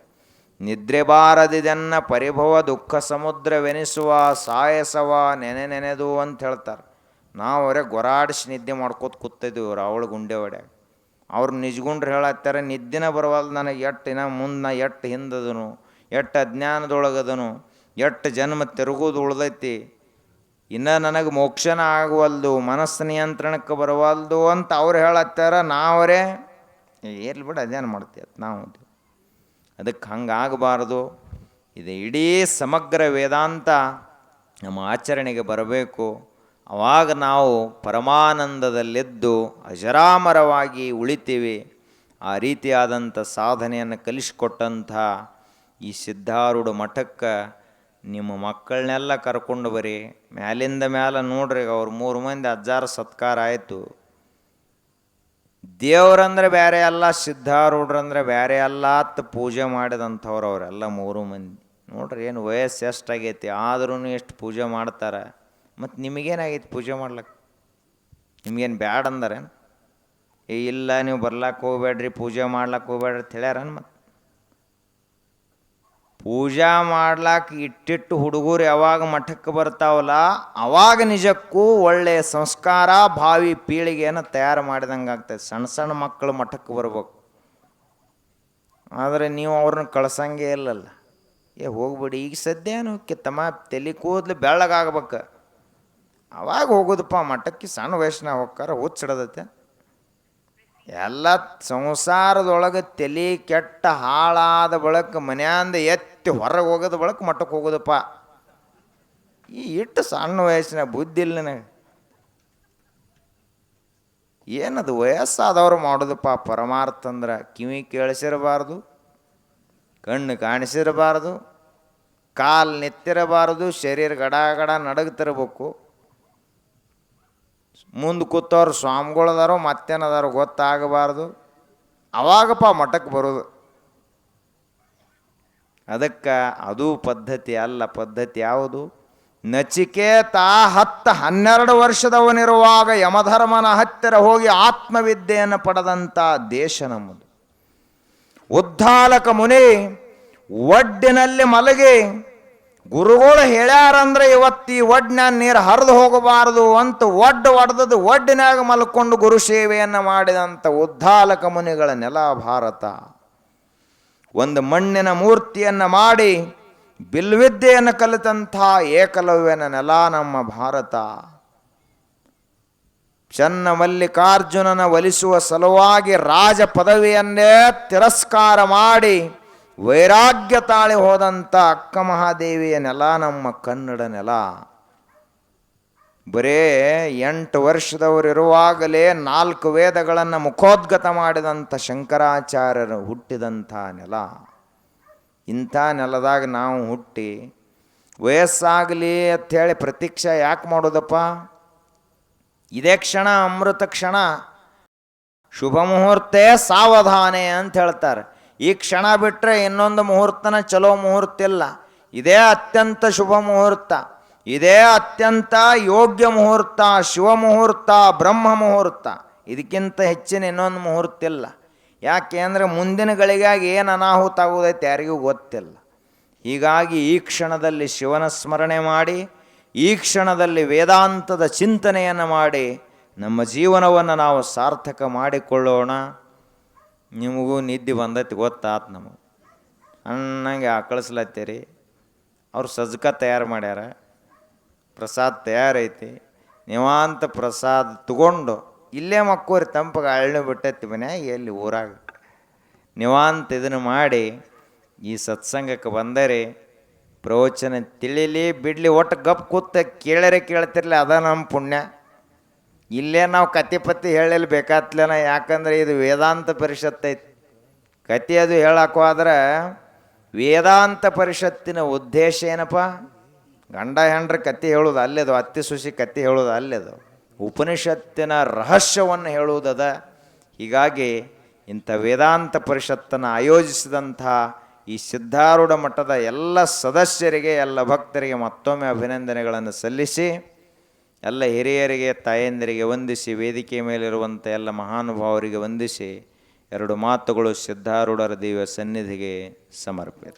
ನಿದ್ರೆ ಬಾರದಿದೆನ್ನ ಪರಿಭವ ದುಃಖ ಸಮುದ್ರವೆನಿಸುವ ಸಾಯಸವ ನೆನೆದು ಅಂತ ಹೇಳ್ತಾರೆ. ನಾವು ಅವರೇ ಗೊರಾಡಿಸಿ ನಿದ್ದೆ ಮಾಡ್ಕೋತ ಕೂತಿದ್ದೀವಿ ರಾವಳ ಗುಂಡೆ ಹೊಡ್ಯಾಗ. ಅವ್ರು ನಿಜಗುಂಡ್ರು ಹೇಳತ್ತಾರೆ, ನಿದ್ದೆನ ಬರವಲ್ದು ನನಗೆ, ಎಷ್ಟು ಇನ್ನು ಮುಂದೆ ಎಷ್ಟು ಹಿಂದದನು, ಎಷ್ಟು ಅಜ್ಞಾನದೊಳಗದನು, ಎಷ್ಟು ಜನ್ಮ ತಿರುಗೋದು ಉಳ್ದೈತಿ, ಇನ್ನು ನನಗೆ ಮೋಕ್ಷನ ಆಗವಲ್ದು, ಮನಸ್ಸು ನಿಯಂತ್ರಣಕ್ಕೆ ಬರವಲ್ದು ಅಂತ ಅವ್ರು ಹೇಳತ್ತಾರ. ನಾವರೇ ಎಲ್ಲಿ ಬಿಡು ಅದೇನು ಮಾಡ್ತೀವಿ ನಾವು. ಅದಕ್ಕೆ ಹಂಗಾಗಬಾರ್ದು. ಇದು ಇಡೀ ಸಮಗ್ರ ವೇದಾಂತ ನಮ್ಮ ಆಚರಣೆಗೆ ಬರಬೇಕು. ಆವಾಗ ನಾವು ಪರಮಾನಂದದಲ್ಲಿದ್ದು ಅಜರಾಮರವಾಗಿ ಉಳಿತೀವಿ. ಆ ರೀತಿಯಾದಂಥ ಸಾಧನೆಯನ್ನು ಕಲಿಸಿಕೊಟ್ಟಂಥ ಈ ಸಿದ್ಧಾರೂಢ ಮಠಕ್ಕೆ ನಿಮ್ಮ ಮಕ್ಕಳನ್ನೆಲ್ಲ ಕರ್ಕೊಂಡು ಬರ್ರಿ, ಮ್ಯಾಲಿಂದ ಮ್ಯಾಲ ನೋಡ್ರಿ. ಅವ್ರು 3 ಮಂದಿ ಅಜ್ಜಾರ ಸತ್ಕಾರ ಆಯಿತು. ದೇವ್ರಂದ್ರೆ ಬೇರೆ ಅಲ್ಲ, ಸಿದ್ಧಾರೂಢ್ರಂದ್ರೆ ಬೇರೆ ಅಲ್ಲ ಅಂತ ಪೂಜೆ ಮಾಡಿದಂಥವ್ರು ಅವರೆಲ್ಲ 3 ಮಂದಿ. ನೋಡ್ರಿ ಏನು ವಯಸ್ಸು ಎಷ್ಟಾಗೈತಿ, ಆದ್ರೂ ಎಷ್ಟು ಪೂಜೆ ಮಾಡ್ತಾರೆ. ಮತ್ತು ನಿಮಗೇನಾಗೈತಿ ಪೂಜೆ ಮಾಡ್ಲಕ್ಕೆ? ನಿಮ್ಗೇನು ಬ್ಯಾಡ ಅಂದಾರೇನು? ಇಲ್ಲ ನೀವು ಬರ್ಲಕ್ಕೆ ಹೋಗ್ಬೇಡ್ರಿ, ಪೂಜೆ ಮಾಡ್ಲಕ್ಕೆ ಹೋಗ್ಬೇಡ್ರಿ ಅಂತ ಹೇಳ್ಯಾರನ್? ಮತ್ತು ಪೂಜಾ ಮಾಡ್ಲಾಕ ಇಟ್ಟಿಟ್ಟು ಹುಡುಗರು ಯಾವಾಗ ಮಠಕ್ಕೆ ಬರ್ತಾವಲ್ಲ, ಅವಾಗ ನಿಜಕ್ಕೂ ಒಳ್ಳೆಯ ಸಂಸ್ಕಾರ ಭಾವಿ ಪೀಳಿಗೆಯನ್ನು ತಯಾರು ಮಾಡಿದಂಗೆ ಆಗ್ತದೆ. ಸಣ್ಣ ಸಣ್ಣ ಮಕ್ಕಳು ಮಠಕ್ಕೆ ಬರ್ಬೇಕು, ಆದರೆ ನೀವು ಅವ್ರನ್ನ ಕಳ್ಸಂಗೆ ಇಲ್ಲಲ್ಲ. ಹೋಗ್ಬಿಡಿ ಈಗ ಸದ್ಯನೂ ತಮ್ಮ ತಲೆ ಕೂದಲು ಬೆಳ್ಳಗಾಗ್ಬೇಕು, ಅವಾಗ ಹೋಗೋದಪ್ಪ ಮಠಕ್ಕೆ. ಸಣ್ಣ ವಯಸ್ಸಿನಾಗ ಹೋಗ್ಕಾರ ಹುಚ್ಚಿಡದೈತೆ. ಎಲ್ಲ ಸಂಸಾರದೊಳಗೆ ತಲೆ ಕೆಟ್ಟ ಹಾಳಾದ ಬಳಕ ಮನ್ಯಾಂದ ಎತ್ತಿ ಹೊರಗೆ ಹೋಗೋದ ಬಳಕ ಮಠಕ್ಕೆ ಹೋಗೋದಪ್ಪ. ಈ ಇಟ್ಟು ಸಣ್ಣ ವಯಸ್ಸಿನ ಬುದ್ಧಿ ಇಲ್ಲ ನನಗೆ. ಏನದು ವಯಸ್ಸಾದವ್ರು ಮಾಡೋದಪ್ಪ ಪರಮಾರ್ಥ ಅಂದ್ರೆ? ಕಿವಿ ಕೇಳಿಸಿರಬಾರ್ದು, ಕಣ್ಣು ಕಾಣಿಸಿರಬಾರ್ದು, ಕಾಲು ನೆತ್ತಿರಬಾರ್ದು, ಶರೀರ ಗಡ ಗಡ ನಡಗ್ತಿರ್ಬೇಕು. ಮುಂದೆ ಕೂತವ್ರು ಸ್ವಾಮಿಗಳದಾರೋ ಮತ್ತೇನದಾರೋ ಗೊತ್ತಾಗಬಾರ್ದು, ಅವಾಗಪ್ಪ ಮಠಕ್ಕೆ ಬರೋದು. ಅದಕ್ಕೆ ಅದು ಪದ್ಧತಿ ಅಲ್ಲ. ಪದ್ಧತಿ ಯಾವುದು? ನಚಿಕೇತ 10-12 ವರ್ಷದವನಿರುವಾಗ ಯಮಧರ್ಮನ ಹತ್ತಿರ ಹೋಗಿ ಆತ್ಮವಿದ್ಯೆಯನ್ನು ಪಡೆದಂಥ ದೇಶ ನಮ್ಮದು. ಉದ್ಧಾಲಕ ಮುನಿ ಒಡ್ಡಿನಲ್ಲಿ ಮಲಗಿ ಗುರುಗಳು ಹೇಳ್ಯಾರಂದ್ರೆ ಇವತ್ತು ಈ ಒಡ್ಡಿನ ನೀರು ಹರಿದು ಹೋಗಬಾರದು ಅಂತ ಒಡ್ಡದು ಒಡ್ಡಿನಾಗ ಮಲ್ಕೊಂಡು ಗುರು ಸೇವೆಯನ್ನು ಮಾಡಿದಂಥ ಉದ್ಧಾಲಕ ಮುನಿಗಳ ನೆಲ ಭಾರತ. ಒಂದು ಮಣ್ಣಿನ ಮೂರ್ತಿಯನ್ನು ಮಾಡಿ ಬಿಲ್ವಿದ್ಯೆಯನ್ನು ಕಲಿತಂಥ ಏಕಲವ್ಯನ ನೆಲ ನಮ್ಮ ಭಾರತ. ಚನ್ನ ಮಲ್ಲಿಕಾರ್ಜುನನ ಒಲಿಸುವ ಸಲುವಾಗಿ ರಾಜ ಪದವಿಯನ್ನೇ ತಿರಸ್ಕಾರ ಮಾಡಿ ವೈರಾಗ್ಯ ತಾಳಿ ಹೋದಂಥ ಅಕ್ಕ ಮಹಾದೇವಿಯ ನೆಲ ನಮ್ಮ ಕನ್ನಡ ನೆಲ. ಬರೇ 8 ವರ್ಷದವರಿರುವಾಗಲೇ 4 ವೇದಗಳನ್ನು ಮುಖೋದ್ಗತ ಮಾಡಿದಂಥ ಶಂಕರಾಚಾರ್ಯರು ಹುಟ್ಟಿದಂಥ ನೆಲ. ಇಂಥ ನೆಲದಾಗ ನಾವು ಹುಟ್ಟಿ ವಯಸ್ಸಾಗಲಿ ಅಂಥೇಳಿ ಪ್ರತೀಕ್ಷೆ ಯಾಕೆ ಮಾಡೋದಪ್ಪ? ಇದೇ ಕ್ಷಣ ಅಮೃತ ಕ್ಷಣ, ಶುಭ ಮುಹೂರ್ತೆ ಸಾವಧಾನೆ ಅಂತ ಹೇಳ್ತಾರೆ. ಈ ಕ್ಷಣ ಬಿಟ್ಟರೆ ಇನ್ನೊಂದು ಮುಹೂರ್ತನ ಚಲೋ ಮುಹೂರ್ತ ಇಲ್ಲ. ಇದೇ ಅತ್ಯಂತ ಶುಭ ಮುಹೂರ್ತ, ಇದೇ ಅತ್ಯಂತ ಯೋಗ್ಯ ಮುಹೂರ್ತ, ಶಿವ ಮುಹೂರ್ತ, ಬ್ರಹ್ಮ ಮುಹೂರ್ತ. ಇದಕ್ಕಿಂತ ಹೆಚ್ಚಿನ ಇನ್ನೊಂದು ಮುಹೂರ್ತ ಇಲ್ಲ. ಯಾಕೆ ಅಂದರೆ ಮುಂದಿನ ಗಳಿಗಾಗಿ ಏನು ಅನಾಹುತ ಆಗುವುದೈತೆ ಯಾರಿಗೂ ಗೊತ್ತಿಲ್ಲ. ಹೀಗಾಗಿ ಈ ಕ್ಷಣದಲ್ಲಿ ಶಿವನ ಸ್ಮರಣೆ ಮಾಡಿ, ಈ ಕ್ಷಣದಲ್ಲಿ ವೇದಾಂತದ ಚಿಂತನೆಯನ್ನು ಮಾಡಿ ನಮ್ಮ ಜೀವನವನ್ನು ನಾವು ಸಾರ್ಥಕ ಮಾಡಿಕೊಳ್ಳೋಣ. ನಿಮಗೂ ನಿದ್ದೆ ಬಂದೈತಿ ಗೊತ್ತಾತು. ನಮಗೆ ಅನ್ನಂಗೆ ಕಳಿಸ್ಲತ್ತೀರಿ. ಅವ್ರು ಸಜ್ಕ ತಯಾರು ಮಾಡ್ಯಾರ, ಪ್ರಸಾದ ತಯಾರೈತಿ. ನಿವಾಂತ ಪ್ರಸಾದ ತಗೊಂಡು ಇಲ್ಲೇ ಮಕ್ಕೋರಿ, ತಂಪಾಗ ಅಳ್ಳು ಬಿಟ್ಟೈತಿ ಮನ್ಯಾಗ ಎಲ್ಲಿ ಊರಾಗ. ನಿವಾಂತ ಇದನ್ನು ಮಾಡಿ ಈ ಸತ್ಸಂಗಕ್ಕೆ ಬಂದರೆ ಪ್ರವಚನ ತಿಳಿಲಿ ಬಿಡಲಿ, ಒಟ್ಟು ಗಪ್ ಕೂತ ಕೇಳರೆ ಕೇಳ್ತಿರ್ಲಿ, ಅದ ನಮ್ಮ ಪುಣ್ಯ. ಇಲ್ಲೇ ನಾವು ಕತೆ ಪತ್ತಿ ಹೇಳಲಿ ಬೇಕಾತ್ಲೇನ, ಯಾಕಂದ್ರೆ ಇದು ವೇದಾಂತ ಪರಿಷತ್ ಐತಿ. ಕತೆ ಅದು ಹೇಳಕ್ಕೂ ಆದ್ರೆ ವೇದಾಂತ ಪರಿಷತ್ತಿನ ಉದ್ದೇಶ ಏನಪ್ಪ? ಗಂಡ ಹೆಂಡ್ರ ಕತೆ ಹೇಳೋದು ಅಲ್ಲೇದು, ಅತ್ತಿ ಸುಸಿ ಕತೆ ಹೇಳೋದು ಅಲ್ಲೇದು, ಉಪನಿಷತ್ತಿನ ರಹಸ್ಯವನ್ನು ಹೇಳುವುದದ. ಹೀಗಾಗಿ ಇಂಥ ವೇದಾಂತ ಪರಿಷತ್ತನ್ನು ಆಯೋಜಿಸಿದಂಥ ಈ ಸಿದ್ಧಾರೂಢ ಮಠದ ಎಲ್ಲ ಸದಸ್ಯರಿಗೆ, ಎಲ್ಲ ಭಕ್ತರಿಗೆ ಮತ್ತೊಮ್ಮೆ ಅಭಿನಂದನೆಗಳನ್ನು ಸಲ್ಲಿಸಿ, ಎಲ್ಲ ಹಿರಿಯರಿಗೆ, ತಾಯಂದಿರಿಗೆ ವಂದಿಸಿ, ವೇದಿಕೆ ಮೇಲಿರುವಂಥ ಎಲ್ಲ ಮಹಾನುಭಾವರಿಗೆ ವಂದಿಸಿ 2 ಮಾತುಗಳು ಸಿದ್ಧಾರೂಢರ ದಿವ್ಯ ಸನ್ನಿಧಿಗೆ ಸಮರ್ಪಿತ.